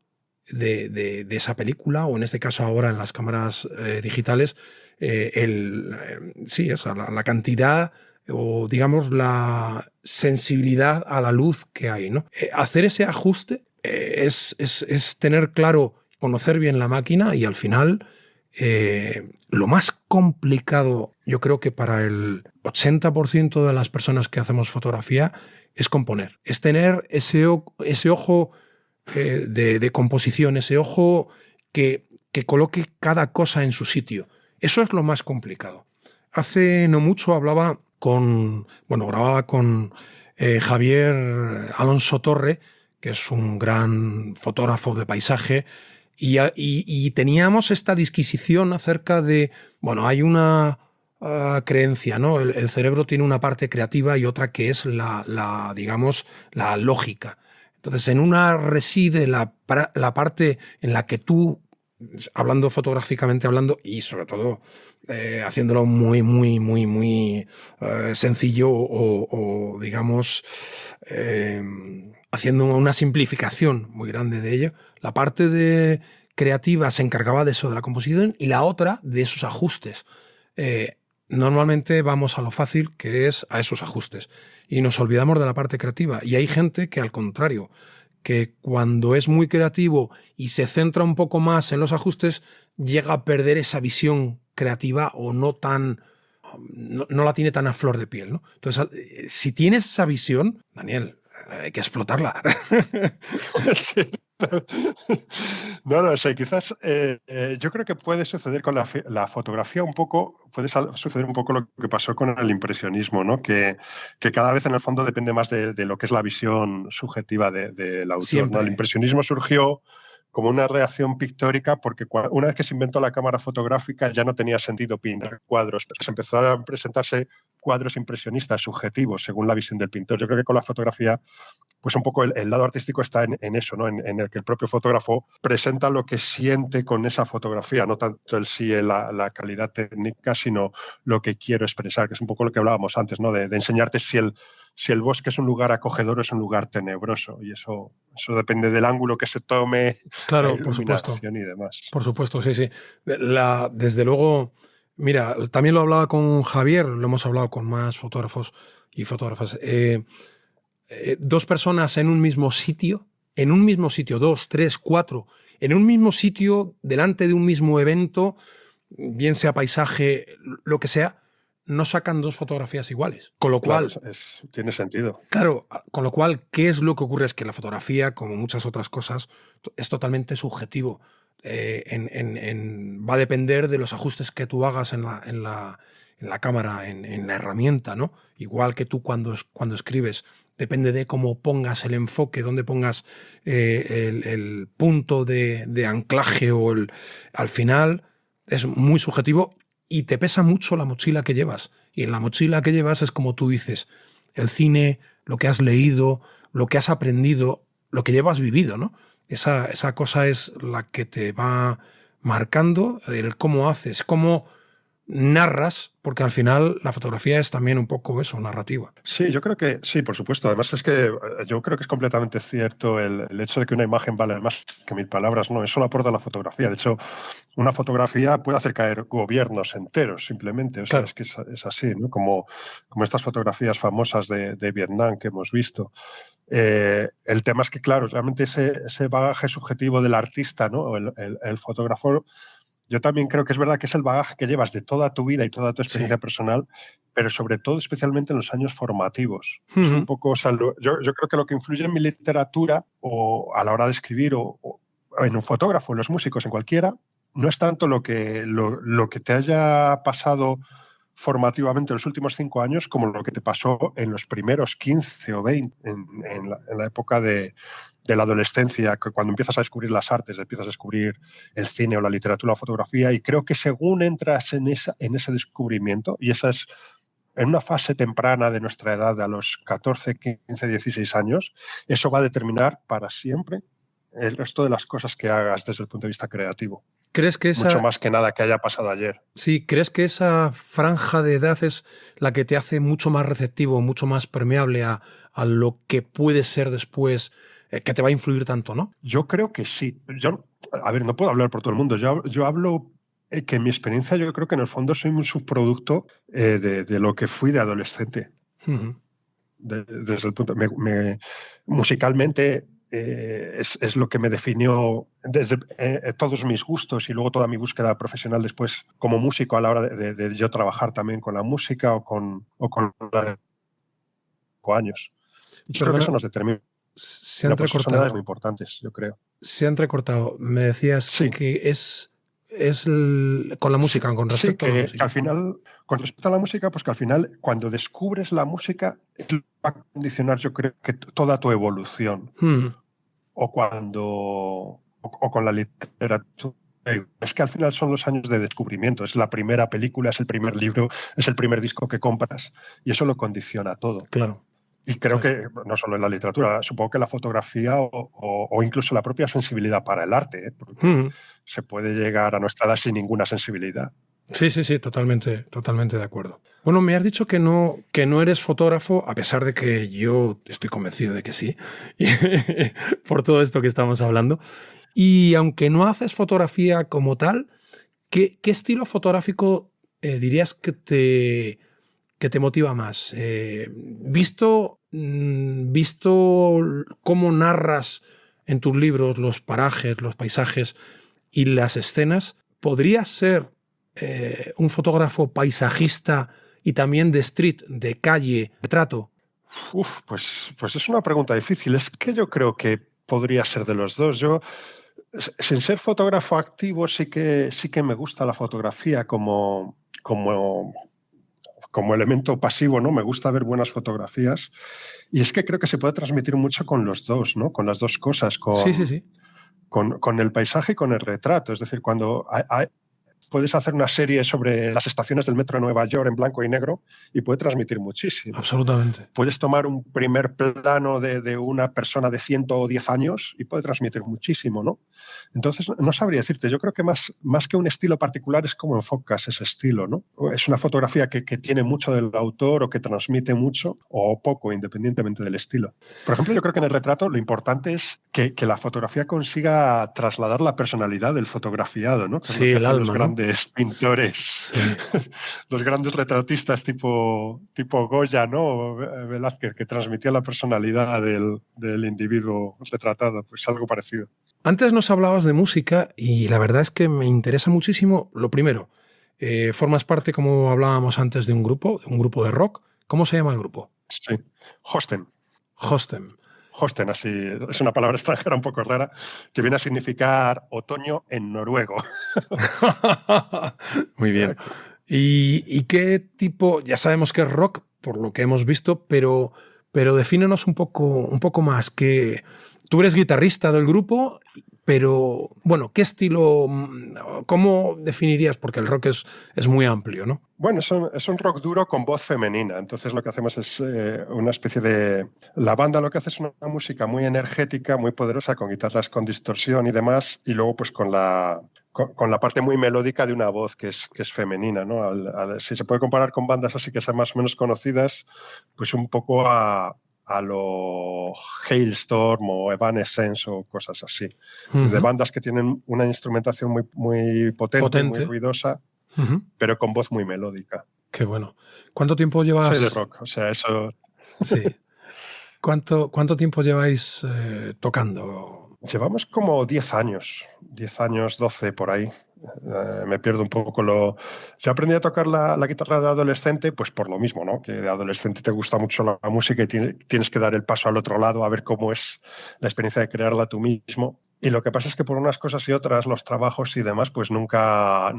de esa película, o en este caso ahora en las cámaras digitales, sí, o sea, la cantidad o digamos la sensibilidad a la luz que hay, ¿no? Hacer ese ajuste es tener claro, conocer bien la máquina y al final lo más complicado, yo creo que para el 80% de las personas que hacemos fotografía es componer, es tener ese ojo de composición, ese ojo que coloque cada cosa en su sitio. Eso es lo más complicado. Hace no mucho grababa con Javier Alonso Torre, que es un gran fotógrafo de paisaje, y teníamos esta disquisición acerca de, hay una creencia, ¿no? El cerebro tiene una parte creativa y otra que es la lógica. Entonces, en una reside la parte en la que tú, hablando fotográficamente hablando, y sobre todo haciéndolo muy, muy, muy, muy sencillo o digamos, haciendo una simplificación muy grande de ello, la parte creativa se encargaba de eso, de la composición, y la otra de esos ajustes. Normalmente vamos a lo fácil, que es a esos ajustes, y nos olvidamos de la parte creativa. Y hay gente que, al contrario, que cuando es muy creativo y se centra un poco más en los ajustes, llega a perder esa visión creativa o no la tiene tan a flor de piel, ¿no? Entonces, si tienes esa visión, Daniel, hay que explotarla. Sí. No sé, quizás yo creo que puede suceder con la fotografía un poco, puede suceder un poco lo que pasó con el impresionismo, ¿no? Que cada vez en el fondo depende más de lo que es la visión subjetiva del autor, ¿no? El impresionismo surgió como una reacción pictórica porque una vez que se inventó la cámara fotográfica ya no tenía sentido pintar cuadros, se empezaron a presentarse cuadros impresionistas subjetivos según la visión del pintor. Yo creo que con la fotografía pues un poco el lado artístico está en eso, ¿no? En el que el propio fotógrafo presenta lo que siente con esa fotografía, no tanto el sí, la calidad técnica, sino lo que quiero expresar, que es un poco lo que hablábamos antes, ¿no? De enseñarte si el bosque es un lugar acogedor o es un lugar tenebroso, y eso depende del ángulo que se tome, claro, la iluminación y demás. Por supuesto, sí, sí. Desde luego, mira, también lo hablaba con Javier, lo hemos hablado con más fotógrafos y fotógrafas. Dos personas en un mismo sitio, 2, 3, 4, en un mismo sitio, delante de un mismo evento, bien sea paisaje, lo que sea, no sacan dos fotografías iguales. Con lo cual... Claro, tiene sentido. Claro, con lo cual, ¿qué es lo que ocurre? Es que la fotografía, como muchas otras cosas, es totalmente subjetivo. Va a depender de los ajustes que tú hagas en la cámara, en la herramienta, ¿no? Igual que tú cuando escribes, depende de cómo pongas el enfoque, dónde pongas el punto de anclaje al final, es muy subjetivo y te pesa mucho la mochila que llevas. Y en la mochila que llevas es como tú dices, el cine, lo que has leído, lo que has aprendido, lo que llevas vivido, ¿no? Esa cosa es la que te va marcando el cómo haces, cómo narras, porque al final la fotografía es también un poco eso, narrativa. Sí, yo creo que sí, por supuesto. Además es que yo creo que es completamente cierto el hecho de que una imagen vale más que 1000 palabras. No, eso lo aporta la fotografía. De hecho, una fotografía puede hacer caer gobiernos enteros, simplemente. O sea, claro. Es que es así, ¿no? Como estas fotografías famosas de Vietnam que hemos visto. El tema es que, claro, realmente ese bagaje subjetivo del artista, ¿no? O el fotógrafo, yo también creo que es verdad que es el bagaje que llevas de toda tu vida y toda tu experiencia personal, pero sobre todo, especialmente en los años formativos. Es un poco, o sea, yo creo que lo que influye en mi literatura o a la hora de escribir o en un fotógrafo, en los músicos, en cualquiera, no es tanto lo que te haya pasado formativamente en los últimos 5 años como lo que te pasó en los primeros 15 o 20, en la época de la adolescencia, cuando empiezas a descubrir las artes, empiezas a descubrir el cine o la literatura o la fotografía, y creo que según entras en ese descubrimiento, y esa es en una fase temprana de nuestra edad, a los 14, 15, 16 años, eso va a determinar para siempre el resto de las cosas que hagas desde el punto de vista creativo. ¿Crees que mucho más que nada que haya pasado ayer. Sí, ¿crees que esa franja de edad es la que te hace mucho más receptivo, mucho más permeable a lo que puede ser después, que te va a influir tanto, ¿no? Yo creo que sí. A ver, no puedo hablar por todo el mundo. Yo hablo que en mi experiencia yo creo que en el fondo soy un subproducto de lo que fui de adolescente. Uh-huh. Desde el punto... musicalmente... es lo que me definió desde todos mis gustos y luego toda mi búsqueda profesional después como músico a la hora de yo trabajar también con la música o con la de 5 años. Yo creo que Perdona, eso nos determina se ha personalidades entrecortado. muy importantes, yo creo. Se ha entrecortado. Me decías Sí, que con la sí, música, con sí, respecto a la que al música. final, con respecto a la música, pues que al final, cuando descubres la música, es lo que va a condicionar, yo creo, que toda tu evolución. Mm, O o con la literatura. Es que al final son los años de descubrimiento. Es la primera película, es el primer libro, es el primer disco que compras. Y eso lo condiciona todo. claro, Y creo claro. que no solo en la literatura, supongo que la fotografía o incluso la propia sensibilidad para el arte, ¿eh? Porque Mm. se puede llegar a nuestra edad sin ninguna sensibilidad. Sí, sí, sí, totalmente, totalmente de acuerdo. Bueno, me has dicho que no eres fotógrafo, a pesar de que yo estoy convencido de que sí, por todo esto que estamos hablando. Y aunque no haces fotografía como tal, ¿qué estilo fotográfico dirías que te motiva más? Visto cómo narras en tus libros los parajes, los paisajes y las escenas, ¿podrías ser un fotógrafo paisajista y también de street, de calle, retrato? Pues es una pregunta difícil. Es que yo creo que podría ser de los dos. Yo, sin ser fotógrafo activo, sí que me gusta la fotografía como, como elemento pasivo, ¿no? Me gusta ver buenas fotografías. Y es que creo que se puede transmitir mucho con los dos, ¿no? Con las dos cosas, Sí, sí, sí. con el paisaje y con el retrato. Es decir, cuando puedes hacer una serie sobre las estaciones del metro de Nueva York en blanco y negro y puede transmitir muchísimo. Absolutamente. Puedes tomar un primer plano de una persona de 110 años y puede transmitir muchísimo, ¿no? Entonces, no sabría decirte. Yo creo que más que un estilo particular es cómo enfocas ese estilo, ¿no? Es una fotografía que tiene mucho del autor o que transmite mucho o poco, independientemente del estilo. Por ejemplo, yo creo que en el retrato lo importante es que la fotografía consiga trasladar la personalidad del fotografiado, ¿no? Que es lo Sí, que el hacen los alma, ¿no? grandes pintores, Sí, los grandes retratistas tipo Goya, ¿no? Velázquez, que transmitía la personalidad del individuo retratado, pues algo parecido. antes nos hablabas de música y la verdad es que me interesa muchísimo. Lo primero, formas parte, como hablábamos antes, de un grupo de rock. ¿Cómo se llama el grupo? Sí. Hosten. Hostem. Hosten, así, es una palabra extranjera un poco rara, que viene a significar otoño en noruego. Muy bien. ¿Y qué tipo? Ya sabemos que es rock, por lo que hemos visto, pero defínenos un poco más. Que tú eres guitarrista del grupo, pero bueno, ¿qué estilo? ¿Cómo definirías? Porque el rock es muy amplio, ¿no? Bueno, es un rock duro con voz femenina. Entonces lo que hacemos es una especie de... La banda lo que hace es una música muy energética, muy poderosa, con guitarras con distorsión y demás, y luego pues con la parte muy melódica de una voz que es femenina, ¿no? Si se puede comparar con bandas así que sean más o menos conocidas, pues un poco a lo Hailstorm o Evanescence o cosas así. De bandas que tienen una instrumentación muy potente, muy Potente. ruidosa, pero con voz muy melódica. Qué bueno. ¿Cuánto tiempo Soy de llevas? rock, o sea, eso... Sí. ¿Cuánto tiempo lleváis tocando? Llevamos como 10 años, 12 por ahí. Me pierdo un poco Yo aprendí a tocar la guitarra de adolescente, pues por lo mismo, ¿no? Que de adolescente te gusta mucho la música y tienes que dar el paso al otro lado a ver cómo es la experiencia de crearla tú mismo. Y lo que pasa es que por unas cosas y otras, los trabajos y demás, pues nunca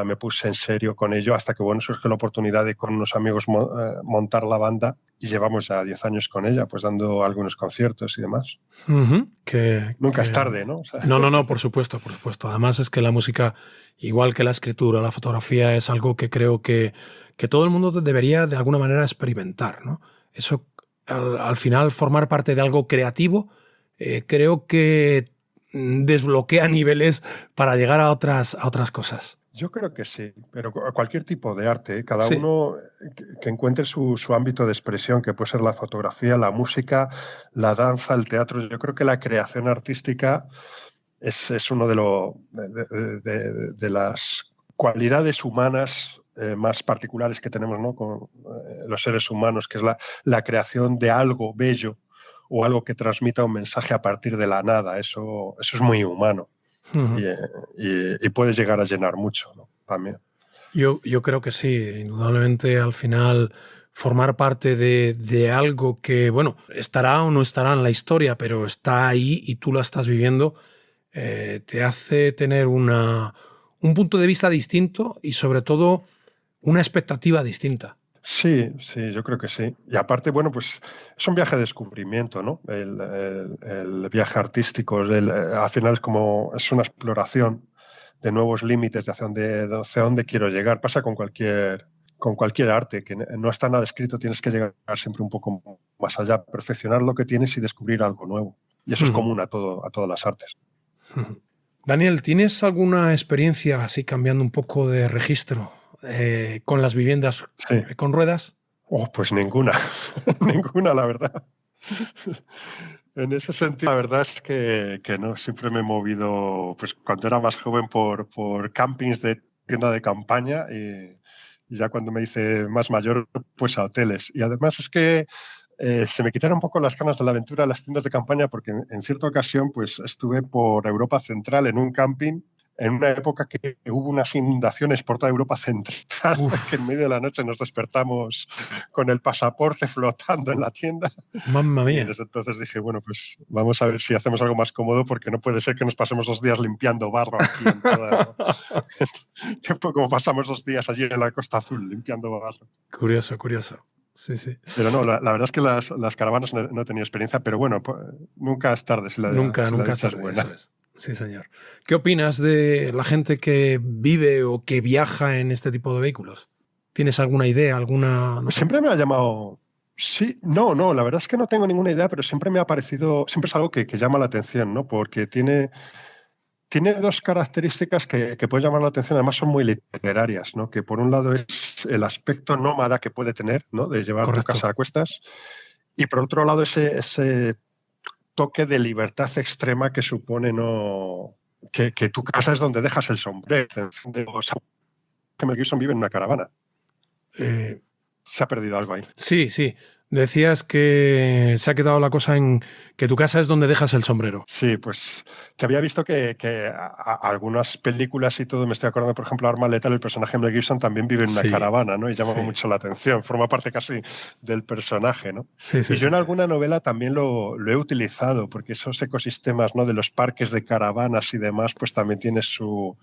me puse en serio con ello hasta que, bueno, surgió la oportunidad de con unos amigos montar la banda y llevamos ya 10 años con ella, pues dando algunos conciertos y demás. Nunca es tarde, ¿no? O sea... No, por supuesto, por supuesto. Además es que la música, igual que la escritura, la fotografía, es algo que creo que todo el mundo debería de alguna manera experimentar, ¿no? Eso, al final, formar parte de algo creativo, creo que desbloquea niveles para llegar a otras cosas. Yo creo que sí, pero cualquier tipo de arte, cada Sí. uno que encuentre su ámbito de expresión, que puede ser la fotografía, la música, la danza, el teatro. Yo creo que la creación artística es uno de las cualidades humanas más particulares que tenemos, ¿no? Con los seres humanos, que es la creación de algo bello o algo que transmita un mensaje a partir de la nada. Eso es muy humano. Y puede llegar a llenar mucho, ¿no? También. Yo creo que sí, indudablemente al final formar parte de algo que, bueno, estará o no estará en la historia, pero está ahí y tú la estás viviendo, te hace tener un punto de vista distinto y sobre todo una expectativa distinta. Sí, sí, yo creo que sí. Y aparte, bueno, pues es un viaje de descubrimiento, ¿no? El viaje artístico, al final es una exploración de nuevos límites de hacia dónde quiero llegar. Pasa con cualquier arte, que no está nada escrito, tienes que llegar siempre un poco más allá, perfeccionar lo que tienes y descubrir algo nuevo. Y eso es común a todas las artes. Daniel, ¿tienes alguna experiencia, así cambiando un poco de registro, con las viviendas con ruedas? Oh, pues ninguna, ninguna, la verdad. En ese sentido, la verdad es que no, siempre me he movido, pues cuando era más joven, por campings de tienda de campaña y ya cuando me hice más mayor, pues a hoteles. Y además es que se me quitaron un poco las ganas de la aventura de las tiendas de campaña porque en cierta ocasión pues estuve por Europa Central en un camping en una época que hubo unas inundaciones por toda Europa Central, que en medio de la noche nos despertamos con el pasaporte flotando en la tienda. ¡Mamma mía! Y desde entonces dije, bueno, pues vamos a ver si hacemos algo más cómodo porque no puede ser que nos pasemos 2 días limpiando barro aquí en toda... como pasamos 2 días allí en la Costa Azul limpiando barro. Curioso, curioso. Sí, sí. Pero no, la verdad es que las caravanas no he tenido experiencia, pero bueno, pues, nunca es tarde si nunca la es dicha tarde, es buena. eso es. Sí, señor. ¿Qué opinas de la gente que vive o que viaja en este tipo de vehículos? ¿Tienes alguna idea, alguna...? No sé? Siempre me ha llamado... Sí, no, la verdad es que no tengo ninguna idea, pero siempre me ha parecido, siempre es algo que llama la atención, ¿no? Porque tiene 2 características que pueden llamar la atención, además son muy literarias, ¿no? Que por un lado es el aspecto nómada que puede tener, ¿no? De llevar Correcto. tu casa a cuestas, y por otro lado ese toque de libertad extrema que supone que tu casa es donde dejas el sombrero. Que Mel Gibson vive en una caravana. Se ha perdido algo ahí. Sí, sí. Decías que se ha quedado la cosa en que tu casa es donde dejas el sombrero. Sí, pues que había visto que algunas películas y todo, me estoy acordando, por ejemplo, Arma Letal, el personaje de Mel Gibson también vive en una caravana, ¿no? Y llama mucho la atención, forma parte casi del personaje, ¿no? Sí, y yo en alguna novela también lo he utilizado, porque esos ecosistemas, ¿no? De los parques de caravanas y demás, pues también tiene su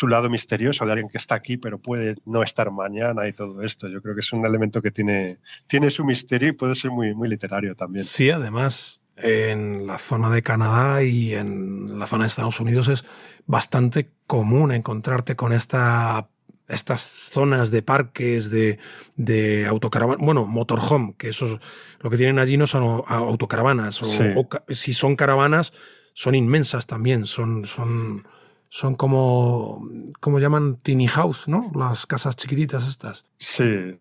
lado misterioso de alguien que está aquí, pero puede no estar mañana y todo esto. Yo creo que es un elemento que tiene su misterio y puede ser muy, muy literario también. Sí, además, en la zona de Canadá y en la zona de Estados Unidos es bastante común encontrarte con estas zonas de parques, de autocaravanas, bueno, motorhome, que eso lo que tienen allí no son autocaravanas, o si son caravanas, son inmensas también, son como llaman tiny house, ¿no? Las casas chiquititas estas. Sí.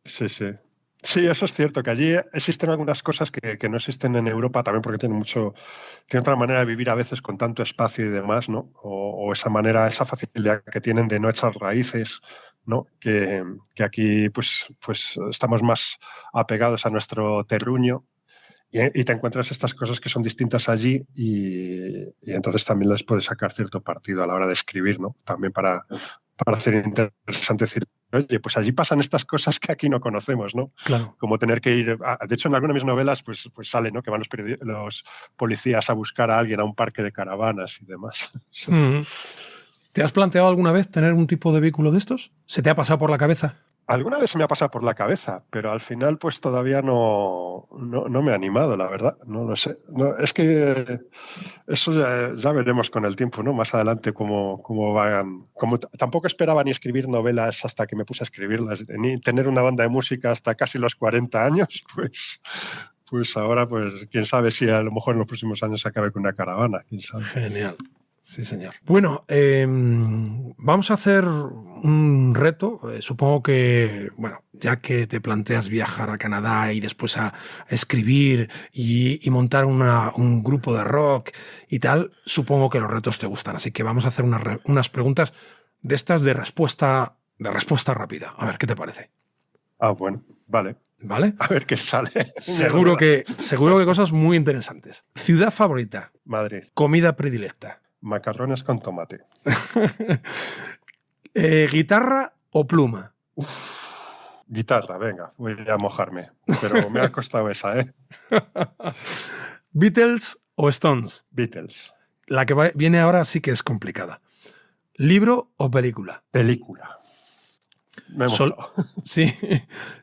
Sí, eso es cierto, que allí existen algunas cosas que no existen en Europa, también porque tienen otra manera de vivir a veces con tanto espacio y demás, ¿no? O esa facilidad que tienen de no echar raíces, ¿no? Que aquí pues estamos más apegados a nuestro terruño y te encuentras estas cosas que son distintas allí y entonces también les puedes sacar cierto partido a la hora de escribir, ¿no? También para hacer interesante decir, oye, pues allí pasan estas cosas que aquí no conocemos, ¿no? Claro. Como tener que ir... De hecho, en algunas de mis novelas pues sale, ¿no? Que van los policías a buscar a alguien a un parque de caravanas y demás. ¿Te has planteado alguna vez tener un tipo de vehículo de estos? ¿Se te ha pasado por la cabeza? Alguna vez se me ha pasado por la cabeza, pero al final pues todavía no me ha animado, la verdad. No lo sé. No, es que eso ya veremos con el tiempo, ¿no? Más adelante cómo vayan. Como tampoco esperaba ni escribir novelas hasta que me puse a escribirlas, ni tener una banda de música hasta casi los 40 años, pues ahora, pues quién sabe si a lo mejor en los próximos años se acabe con una caravana. ¿Quién sabe? Genial. Sí, señor. Bueno, vamos a hacer un reto. Supongo que, bueno, ya que te planteas viajar a Canadá y después a escribir y montar un grupo de rock y tal, supongo que los retos te gustan. Así que vamos a hacer unas preguntas de estas de respuesta rápida. A ver, ¿qué te parece? Ah, bueno, vale. ¿Vale? A ver qué sale. Seguro que cosas muy interesantes. Ciudad favorita. Madrid. Comida predilecta. Macarrones con tomate. ¿Guitarra o pluma? Guitarra, venga, voy a mojarme. Pero me ha costado esa, ¿eh? ¿Beatles o Stones? Beatles. La que viene ahora sí que es complicada. ¿Libro o película? Película. Me he mojado. Sí.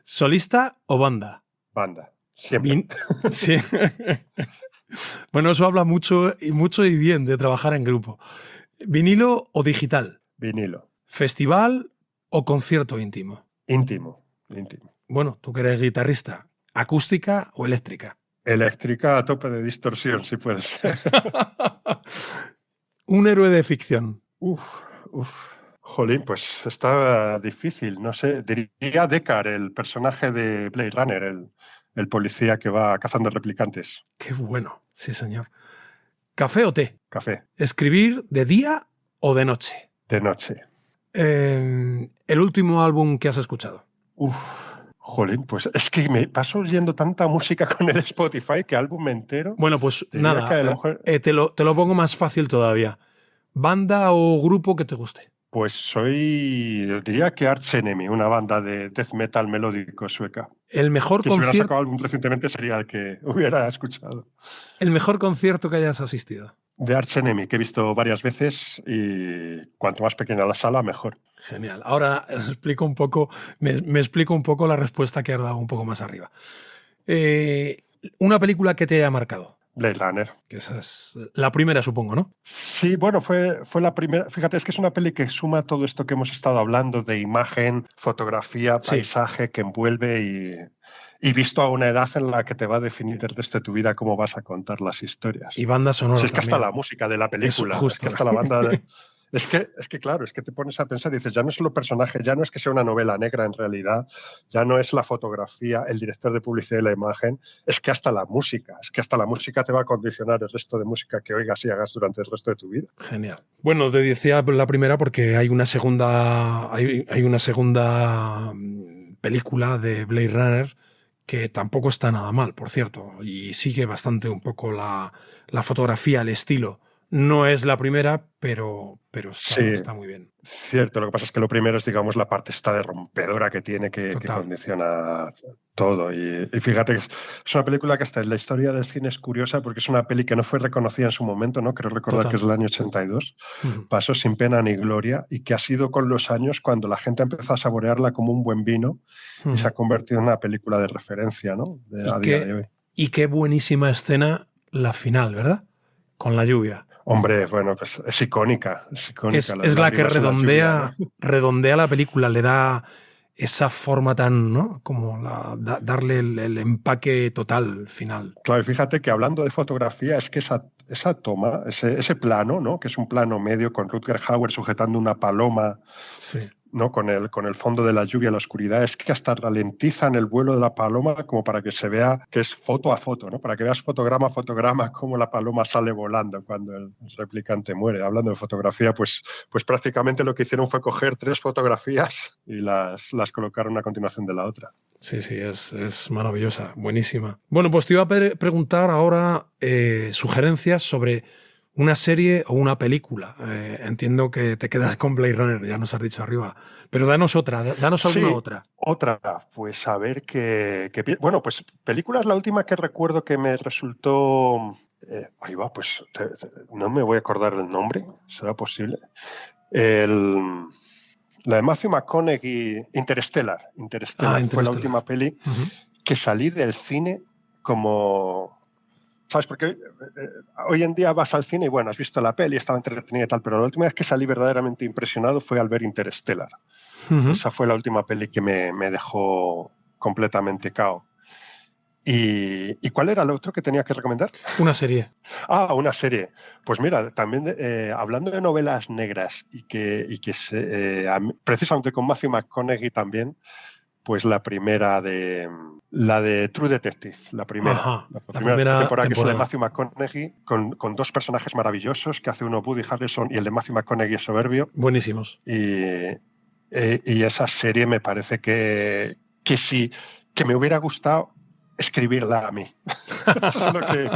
¿Solista o banda? Banda. Siempre. Sí. Bueno, eso habla mucho y bien de trabajar en grupo. ¿Vinilo o digital? Vinilo. ¿Festival o concierto íntimo? Íntimo. Bueno, tú que eres guitarrista, ¿acústica o eléctrica? Eléctrica a tope de distorsión, si puede ser. ¿Un héroe de ficción? Jolín, pues está difícil. No sé, diría Deckard, el personaje de Blade Runner, el policía que va cazando replicantes. Qué bueno, sí señor. ¿Café o té? Café. ¿Escribir de día o de noche? De noche. ¿El último álbum que has escuchado? Jolín, pues es que me paso oyendo tanta música con el Spotify que álbum entero. Bueno, pues nada, te lo pongo más fácil todavía. ¿Banda o grupo que te guste? Pues diría que Arch Enemy, una banda de death metal melódico sueca. El mejor que concierto. Si hubiera sacado álbum recientemente sería el que hubiera escuchado. El mejor concierto que hayas asistido. De Arch Enemy, que he visto varias veces y cuanto más pequeña la sala, mejor. Genial. Ahora me explico un poco la respuesta que has dado un poco más arriba. Una película que te haya marcado. Blade Runner. Que esa es la primera, supongo, ¿no? Sí, bueno, fue la primera. Fíjate, es que es una peli que suma todo esto que hemos estado hablando de imagen, fotografía, paisaje, que envuelve y visto a una edad en la que te va a definir el resto de tu vida cómo vas a contar las historias. Y banda sonora es que también. Hasta la música de la película, es que hasta la banda... Es que claro, es que te pones a pensar y dices, ya no es solo personaje, ya no es que sea una novela negra en realidad, ya no es la fotografía, el director de publicidad y la imagen, es que hasta la música te va a condicionar el resto de música que oigas y hagas durante el resto de tu vida. Genial. Bueno, te decía la primera porque hay una segunda película de Blade Runner que tampoco está nada mal, por cierto, y sigue bastante un poco la fotografía, el estilo. No es la primera, pero está muy bien. Cierto, lo que pasa es que lo primero es, digamos, la parte esta de rompedora que tiene que condiciona todo. Y fíjate que es una película que hasta en la historia del cine es curiosa porque es una peli que no fue reconocida en su momento, ¿no? Creo recordar que es del año 82. Pasó sin pena ni gloria y que ha sido con los años cuando la gente empezó a saborearla como un buen vino y se ha convertido en una película de referencia, ¿no? A día de hoy. Y qué buenísima escena la final, ¿verdad? Con la lluvia. Hombre, bueno, pues es icónica. Es la que redondea la película, le da esa forma tan, ¿no? Como darle el empaque total final. Claro, y fíjate que hablando de fotografía, es que esa toma, ese plano, ¿no? Que es un plano medio con Rutger Hauer sujetando una paloma, ¿no? Con el fondo de la lluvia, la oscuridad, es que hasta ralentizan el vuelo de la paloma como para que se vea que es foto a foto, ¿no? Para que veas fotograma a fotograma cómo la paloma sale volando cuando el replicante muere. Hablando de fotografía, pues prácticamente lo que hicieron fue coger 3 fotografías y las colocaron una a continuación de la otra. Sí, es maravillosa, buenísima. Bueno, pues te iba a preguntar ahora sugerencias sobre una serie o una película. Entiendo que te quedas con Blade Runner, ya nos has dicho arriba. Pero danos alguna otra. Otra, pues a ver qué bueno, pues película es la última que recuerdo que me resultó... ahí va, pues no me voy a acordar del nombre, ¿será posible? La de Matthew McConaughey, Interstellar fue la última peli que salí del cine como... ¿Sabes? Porque hoy en día vas al cine y bueno, has visto la peli, estaba entretenida y tal, pero la última vez que salí verdaderamente impresionado fue al ver Interstellar. Esa fue la última peli que me dejó completamente cao. ¿Y cuál era el otro que tenía que recomendar? Una serie. Una serie. Pues mira, también hablando de novelas negras y que precisamente con Matthew McConaughey también, pues la de True Detective, la primera temporada, que es la de Matthew McConaughey, con 2 personajes maravillosos, que hace uno Woody Harrelson y el de Matthew McConaughey es soberbio. Buenísimos. Y esa serie me parece que sí, que me hubiera gustado escribirla a mí. Eso es lo que...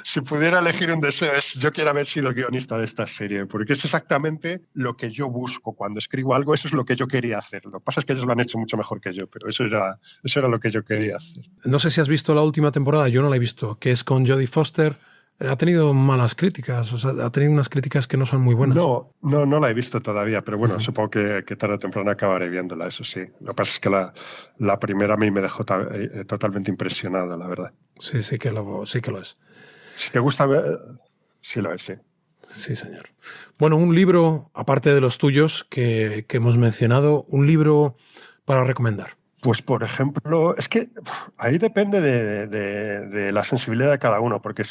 Si pudiera elegir un deseo, yo quiero haber sido guionista de esta serie, porque es exactamente lo que yo busco. Cuando escribo algo, eso es lo que yo quería hacer. Lo que pasa es que ellos lo han hecho mucho mejor que yo, pero eso era lo que yo quería hacer. No sé si has visto la última temporada, yo no la he visto, que es con Jodie Foster. Ha tenido malas críticas, o sea, ha tenido unas críticas que no son muy buenas. No la he visto todavía, pero bueno, supongo que tarde o temprano acabaré viéndola, eso sí. Lo que pasa es que la primera a mí me dejó totalmente impresionado, la verdad. Sí que lo es. Si te gusta ver, sí lo es, sí. Sí, señor. Bueno, un libro, aparte de los tuyos que hemos mencionado, un libro para recomendar. Pues, por ejemplo, es que ahí depende de la sensibilidad de cada uno, porque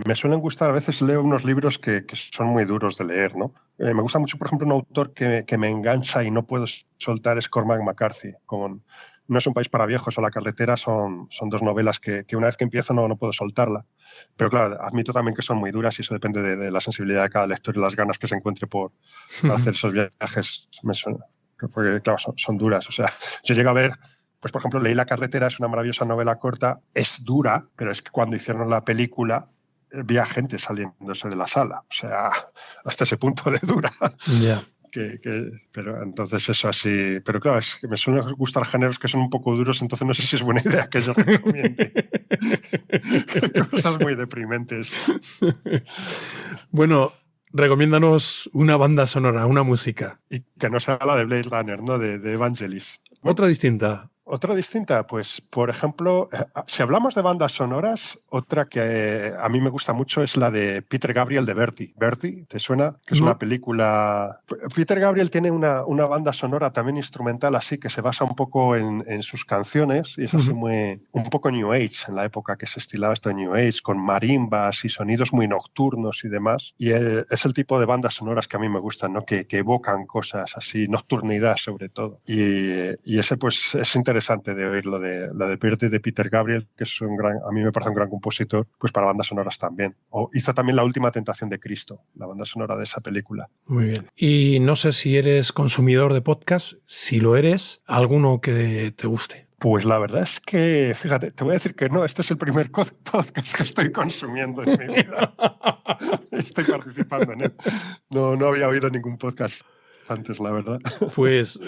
me suelen gustar, a veces leo unos libros que son muy duros de leer, ¿no? Me gusta mucho, por ejemplo, un autor que me engancha y no puedo soltar, es Cormac McCarthy, con No es un país para viejos o La carretera, son dos novelas que una vez que empiezo no puedo soltarla. Pero claro, admito también que son muy duras y eso depende de la sensibilidad de cada lector y las ganas que se encuentre por hacer esos viajes. Porque claro, son duras. O sea, yo llego a ver... Pues, por ejemplo, leí La carretera, es una maravillosa novela corta, es dura, pero es que cuando hicieron la película vi a gente saliéndose de la sala. O sea, hasta ese punto de dura. Ya. Pero entonces eso así... Pero claro, es que me suelen gustar géneros que son un poco duros, entonces no sé si es buena idea que yo recomiende. Cosas muy deprimentes. Bueno, recomiéndanos una banda sonora, una música. Y que no sea la de Blade Runner, ¿no? De Evangelis. Otra distinta. Otra distinta, pues, por ejemplo, si hablamos de bandas sonoras, otra que a mí me gusta mucho es la de Peter Gabriel de Verdi. ¿Verdi? ¿Te suena? Que es una película... Peter Gabriel tiene una banda sonora también instrumental así, que se basa un poco en sus canciones y es así un poco New Age, en la época que se estilaba esto de New Age, con marimbas y sonidos muy nocturnos y demás. Y es el tipo de bandas sonoras que a mí me gustan, ¿no? Que evocan cosas así, nocturnidad sobre todo. Y ese pues es interesante de oír la de Verdi de Peter Gabriel, que es a mí me parece un gran compositor, pues para bandas sonoras también. Hizo también La última tentación de Cristo, la banda sonora de esa película. Muy bien. Y no sé si eres consumidor de podcast, si lo eres, alguno que te guste. Pues la verdad es que, fíjate, te voy a decir que no, este es el primer podcast que estoy consumiendo en mi vida. Estoy participando en él. No había oído ningún podcast antes, la verdad. Pues...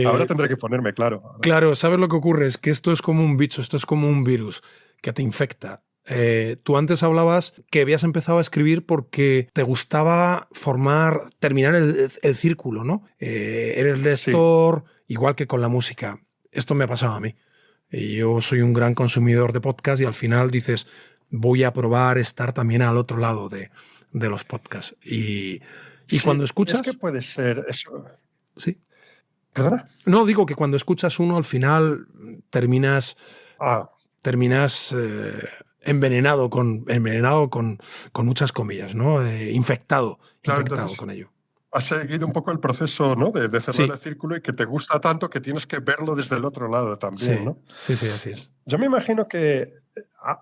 ahora tendré que ponerme, claro. Claro, ¿sabes lo que ocurre? Es que esto es como un bicho, esto es como un virus que te infecta. Tú antes hablabas que habías empezado a escribir porque te gustaba terminar el círculo, ¿no? Eres lector, sí. Igual que con la música. Esto me ha pasado a mí. Yo soy un gran consumidor de podcast y al final dices, voy a probar estar también al otro lado de los podcasts. Y cuando escuchas... Es que puede ser eso. Sí. ¿Perdona? No, digo que cuando escuchas uno al final terminas envenenado con muchas comillas, ¿no? Infectado entonces, con ello. Has seguido un poco el proceso, ¿no? De cerrar el círculo y que te gusta tanto que tienes que verlo desde el otro lado también, ¿no? Sí, así es. Yo me imagino que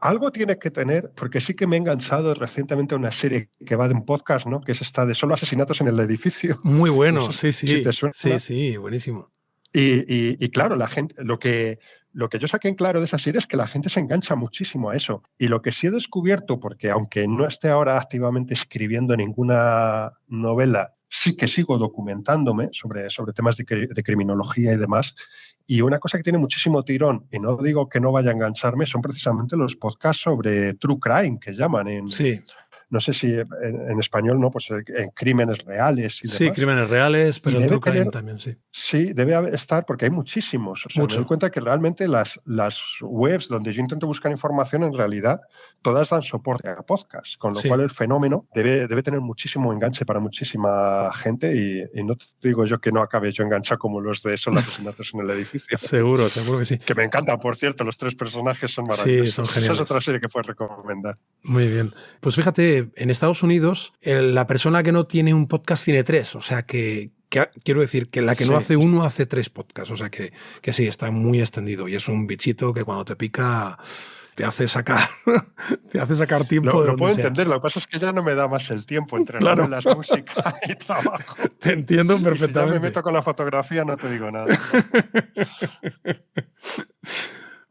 algo tiene que tener, porque sí que me he enganchado recientemente a una serie que va de un podcast, ¿no? Que es esta de Solo asesinatos en el edificio. Muy bueno, no sé si te suena. Sí, buenísimo. Y claro, la gente, lo que yo saqué en claro de esa serie es que la gente se engancha muchísimo a eso. Y lo que sí he descubierto, porque aunque no esté ahora activamente escribiendo ninguna novela, sí que sigo documentándome sobre temas de criminología y demás. Y una cosa que tiene muchísimo tirón, y no digo que no vaya a engancharme, son precisamente los podcasts sobre true crime, que llaman Sí. No sé si en español, ¿no? Pues en crímenes reales y demás. Sí, crímenes reales, pero el true crime también, sí. Sí, debe estar, porque hay muchísimos. O sea, me doy cuenta que realmente las webs donde yo intento buscar información, en realidad, todas dan soporte a podcast, con lo cual el fenómeno debe tener muchísimo enganche para muchísima gente y no te digo yo que no acabe yo enganchado como los de Solo asesinatos en el edificio. Seguro que sí. Que me encantan, por cierto, los 3 personajes son maravillosos. Sí, son geniales. Esa es otra serie que puedes recomendar. Muy bien. Pues fíjate, en Estados Unidos, la persona que no tiene un podcast tiene 3, o sea que quiero decir que la que no hace uno hace 3 podcasts, o sea que sí, está muy extendido y es un bichito que cuando te pica te hace sacar tiempo Lo puedo entender, lo que pasa es que ya no me da más el tiempo entre novelas, música y trabajo. Te entiendo perfectamente. Si ya me meto con la fotografía, no te digo nada.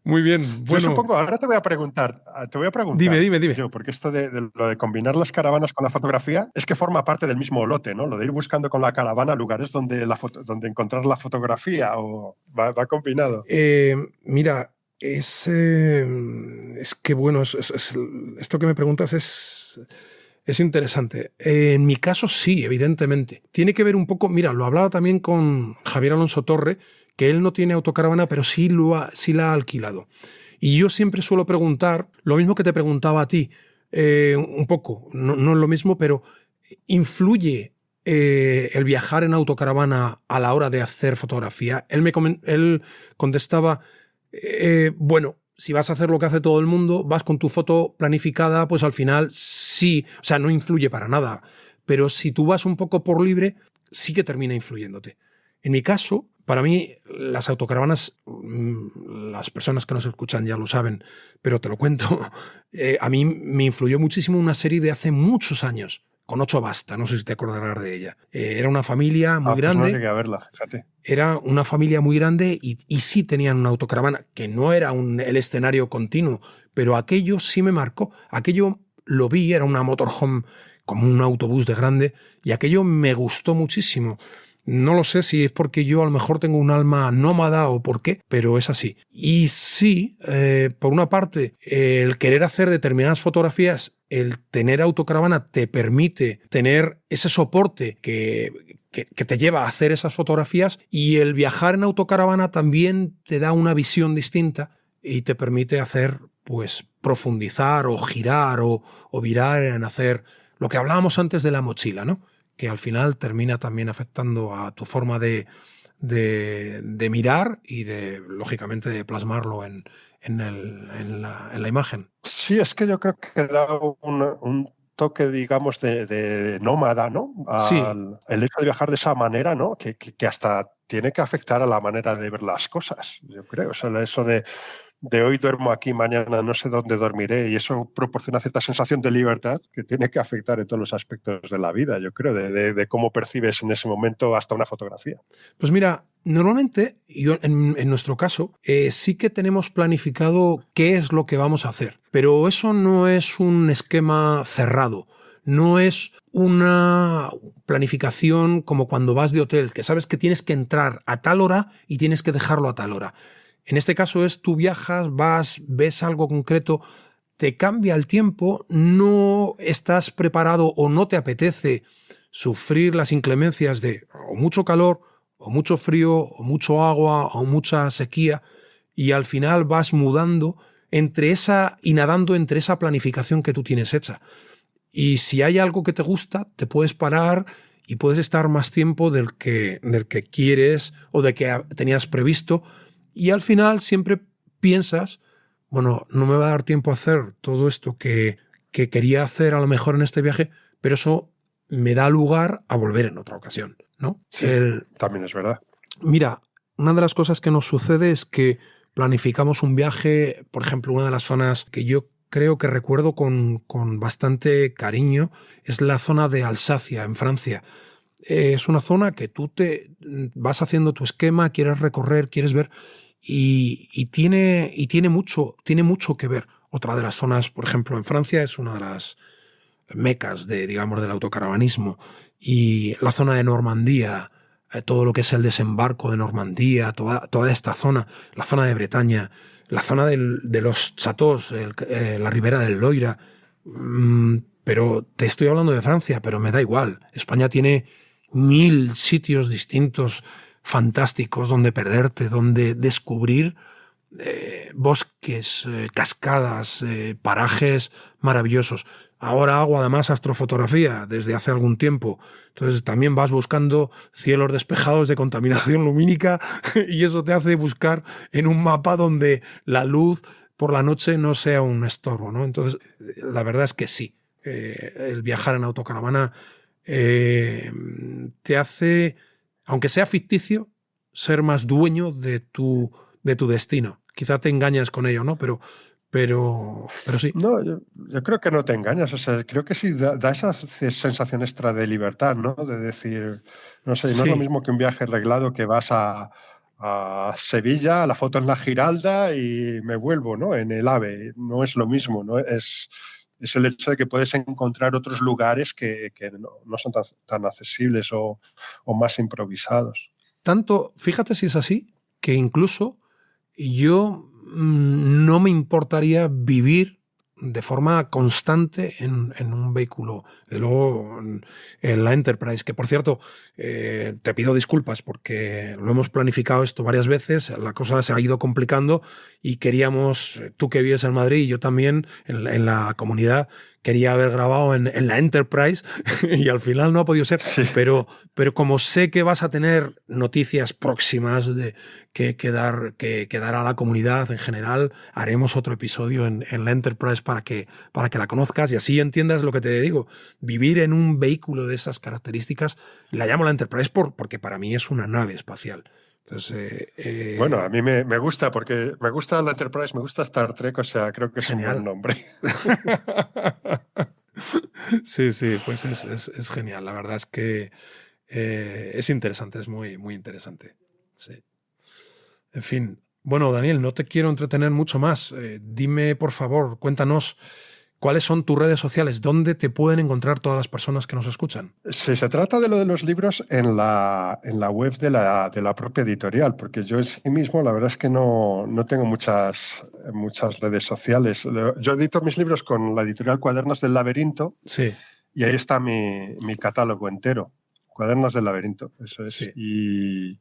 Muy bien. Yo Bueno, supongo, ahora te voy a preguntar, dime. yo, porque esto de lo de combinar las caravanas con la fotografía es que forma parte del mismo lote, ¿no? Lo de ir buscando con la caravana lugares donde, donde encontrar la fotografía, o va combinado. Mira, es que bueno, esto que me preguntas es interesante. En mi caso, sí, evidentemente. Tiene que ver un poco, mira, lo hablaba también con Javier Alonso Torre, que él no tiene autocaravana, pero sí la ha alquilado. Y yo siempre suelo preguntar, lo mismo que te preguntaba a ti, un poco, no es lo mismo, pero ¿influye el viajar en autocaravana a la hora de hacer fotografía? Él contestaba, bueno, si vas a hacer lo que hace todo el mundo, vas con tu foto planificada, pues al final sí, o sea, no influye para nada. Pero si tú vas un poco por libre, sí que termina influyéndote. En mi caso, para mí, las autocaravanas, las personas que nos escuchan ya lo saben, pero te lo cuento, a mí me influyó muchísimo una serie de hace muchos años, con Ocho Basta, no sé si te acordarás de ella. Era una familia muy Pues no grande. llegué a verla, fíjate. Era una familia muy grande y sí tenían una autocaravana, que no era el escenario continuo, pero aquello sí me marcó. Aquello lo vi, era una motorhome como un autobús de grande, y aquello me gustó muchísimo. No lo sé si es porque yo a lo mejor tengo un alma nómada o por qué, pero es así. Y sí, por una parte, el querer hacer determinadas fotografías, el tener autocaravana te permite tener ese soporte que te lleva a hacer esas fotografías, y el viajar en autocaravana también te da una visión distinta y te permite hacer, pues, profundizar o girar o virar en hacer lo que hablábamos antes de la mochila, ¿no? Que al final termina también afectando a tu forma de mirar y lógicamente, de plasmarlo en la imagen. Sí, es que yo creo que da un toque, digamos, de nómada, ¿no? Sí, El hecho de viajar de esa manera, ¿no? Que hasta tiene que afectar a la manera de ver las cosas, yo creo. O sea, eso de hoy duermo aquí, mañana no sé dónde dormiré, y eso proporciona cierta sensación de libertad que tiene que afectar en todos los aspectos de la vida, yo creo, de cómo percibes en ese momento hasta una fotografía. pues mira, normalmente, en nuestro caso, sí que tenemos planificado qué es lo que vamos a hacer, pero eso no es un esquema cerrado. No es una planificación como cuando vas de hotel, que sabes que tienes que entrar a tal hora y tienes que dejarlo a tal hora. En este caso es tú viajas, vas, ves algo concreto, te cambia el tiempo, no estás preparado o no te apetece sufrir las inclemencias de o mucho calor, o mucho frío, o mucho agua, o mucha sequía, y al final vas mudando entre esa y nadando entre esa planificación que tú tienes hecha. Y si hay algo que te gusta, te puedes parar y puedes estar más tiempo del que quieres o de que tenías previsto, y al final siempre piensas, bueno, no me va a dar tiempo a hacer todo esto que quería hacer a lo mejor en este viaje, pero eso me da lugar a volver en otra ocasión, ¿no? Sí, también es verdad. Mira, una de las cosas que nos sucede es que planificamos un viaje, por ejemplo, una de las zonas que yo creo que recuerdo con bastante cariño es la zona de Alsacia, en Francia. Es una zona que tú te vas haciendo tu esquema, quieres recorrer, quieres ver, y tiene mucho que ver. Otra de las zonas, por ejemplo, en Francia es una de las mecas digamos, del autocaravanismo, y la zona de Normandía, todo lo que es el desembarco de Normandía, toda esta zona, la zona de Bretaña, la zona de los chateaux, la ribera del Loira. Pero te estoy hablando de Francia, pero me da igual. España tiene 1000 sitios distintos, fantásticos, donde perderte, donde descubrir bosques, cascadas, parajes maravillosos. Ahora hago además astrofotografía desde hace algún tiempo. Entonces también vas buscando cielos despejados de contaminación lumínica y eso te hace buscar en un mapa donde la luz por la noche no sea un estorbo, ¿no? Entonces, la verdad es que sí. El viajar en autocaravana te hace, aunque sea ficticio, ser más dueño de tu destino. Quizá te engañas con ello, ¿no? Pero sí. No, yo creo que no te engañas, o sea, creo que sí da esa sensación extra de libertad, ¿no? De decir, no sé, no es lo Sí, mismo que un viaje reglado que vas a a Sevilla, a la foto en la Giralda y me vuelvo, ¿no? En el AVE. No es lo mismo, ¿no? Es el hecho de que puedes encontrar otros lugares que no son tan accesibles o más improvisados. Tanto, fíjate si es así, que incluso yo no me importaría vivir de forma constante en un vehículo. Y luego en la Enterprise, que por cierto, te pido disculpas porque lo hemos planificado esto varias veces, la cosa se ha ido complicando y queríamos, tú que vives en Madrid y yo también en la comunidad, quería haber grabado en la Enterprise y al final no ha podido ser, Sí. pero como sé que vas a tener noticias próximas que dar a la comunidad en general, haremos otro episodio en la Enterprise para que la conozcas y así entiendas lo que te digo. Vivir en un vehículo de esas características, la llamo la Enterprise porque para mí es una nave espacial. Entonces, bueno, a mí me gusta porque me gusta la Enterprise, me gusta Star Trek, o sea, creo que es genial. un buen nombre. Sí, pues es genial. La verdad es que es interesante, es muy, muy interesante. Sí. En fin. Bueno, Daniel, no te quiero entretener mucho más. Dime, por favor, cuéntanos cuáles son tus redes sociales, dónde te pueden encontrar todas las personas que nos escuchan. Si se trata de lo de los libros, en la web de la propia editorial, porque yo en sí mismo la verdad es que no tengo muchas redes sociales. Yo edito mis libros con la editorial Cuadernos del Laberinto, Sí. Y ahí está mi catálogo entero, Cuadernos del Laberinto, eso es. Sí.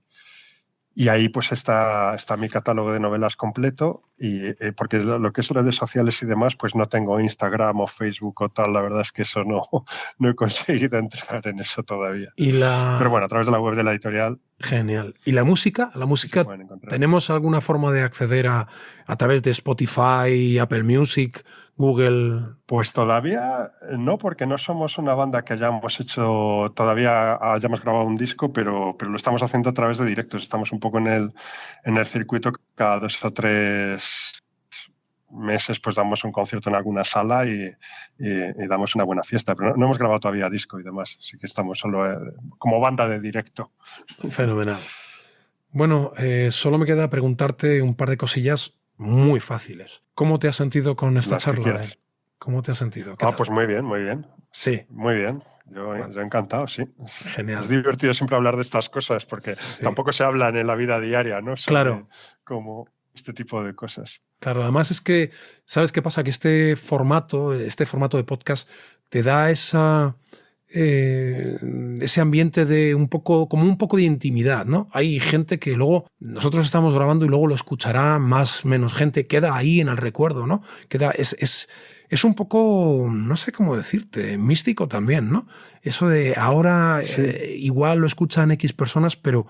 Y ahí pues está mi catálogo de novelas completo, y porque lo que es redes sociales y demás, pues no tengo Instagram o Facebook o tal, la verdad es que eso no he conseguido entrar en eso todavía. Pero bueno, a través de la web de la editorial. Genial. ¿Y la música? ¿La música tenemos alguna forma de acceder a través de Spotify, Apple Music, Google? Pues todavía no, porque no somos una banda que hayamos grabado un disco, pero lo estamos haciendo a través de directos. Estamos un poco en el circuito, cada 2 o 3 meses pues damos un concierto en alguna sala y damos una buena fiesta, pero no hemos grabado todavía disco y demás, así que estamos solo como banda de directo. Fenomenal. Bueno, solo me queda preguntarte un par de cosillas muy fáciles. ¿Cómo te has sentido con esta charla? ¿Cómo te has sentido? Pues muy bien, muy bien. Sí. Muy bien. Yo encantado, sí. Genial. Es divertido siempre hablar de estas cosas porque tampoco se hablan en la vida diaria, ¿no? Claro. Como este tipo de cosas. Claro, además es que, ¿sabes qué pasa? Que este formato de podcast te da ese ambiente de un poco de intimidad, ¿no? Hay gente que luego nosotros estamos grabando y luego lo escuchará más menos gente, queda ahí en el recuerdo, ¿no? Es un poco, no sé cómo decirte, místico también, ¿no? Eso de ahora igual lo escuchan X personas, pero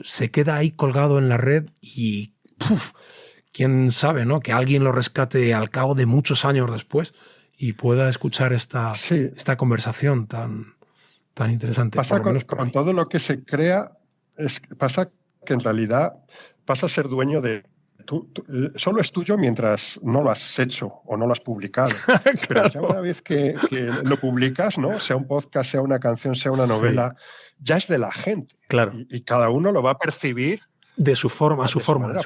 se queda ahí colgado en la red y quién sabe, ¿no? Que alguien lo rescate al cabo de muchos años después y pueda escuchar esta conversación tan interesante. Pasa por lo menos con todo lo que se crea, pasa que en realidad pasa a ser dueño de... solo es tuyo mientras no lo has hecho o no lo has publicado. Claro. Pero ya una vez que lo publicas, ¿no? Sea un podcast, sea una canción, sea una novela, ya es de la gente. Claro. Y cada uno lo va a percibir de su forma,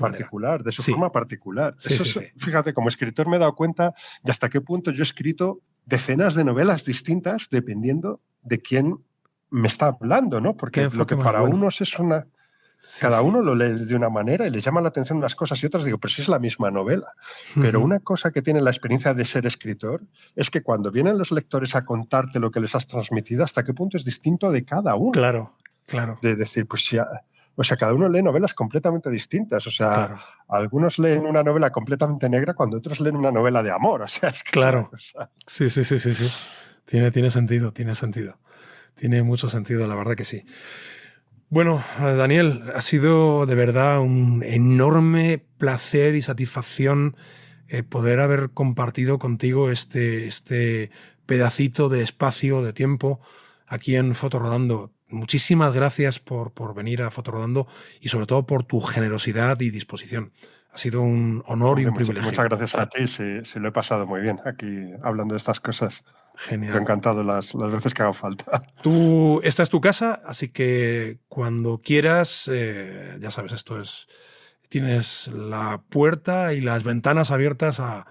particular, de su forma particular. Sí, fíjate, como escritor me he dado cuenta de hasta qué punto yo he escrito decenas de novelas distintas dependiendo de quién me está hablando, ¿no? Porque lo que para unos es una... Cada uno lo lee de una manera y le llama la atención unas cosas y otras. Digo, pero si es la misma novela. Pero una cosa que tiene la experiencia de ser escritor es que cuando vienen los lectores a contarte lo que les has transmitido, hasta qué punto es distinto de cada uno. Claro. De decir, pues ya... O sea, cada uno lee novelas completamente distintas. O sea, algunos leen una novela completamente negra cuando otros leen una novela de amor. O sea, es que claro. Sí. Tiene sentido. Tiene mucho sentido, la verdad que sí. Bueno, Daniel, ha sido de verdad un enorme placer y satisfacción poder haber compartido contigo este pedacito de espacio, de tiempo aquí en Fotorodando. Muchísimas gracias por venir a Fotorodando y sobre todo por tu generosidad y disposición. Ha sido un honor y un privilegio. Muchas gracias a ti, sí, lo he pasado muy bien aquí hablando de estas cosas. Genial. Encantado las veces que haga falta. Esta es tu casa, así que cuando quieras, ya sabes, tienes la puerta y las ventanas abiertas a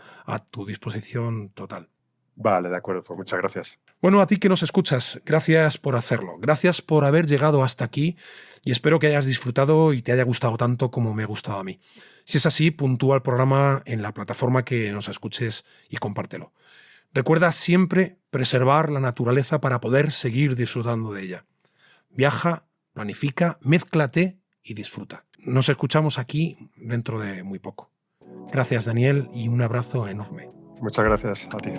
tu disposición total. Vale, de acuerdo, pues muchas gracias. Bueno, a ti que nos escuchas, gracias por hacerlo. Gracias por haber llegado hasta aquí y espero que hayas disfrutado y te haya gustado tanto como me ha gustado a mí. Si es así, puntúa el programa en la plataforma que nos escuches y compártelo. Recuerda siempre preservar la naturaleza para poder seguir disfrutando de ella. Viaja, planifica, mézclate y disfruta. Nos escuchamos aquí dentro de muy poco. Gracias, Daniel, y un abrazo enorme. Muchas gracias a ti.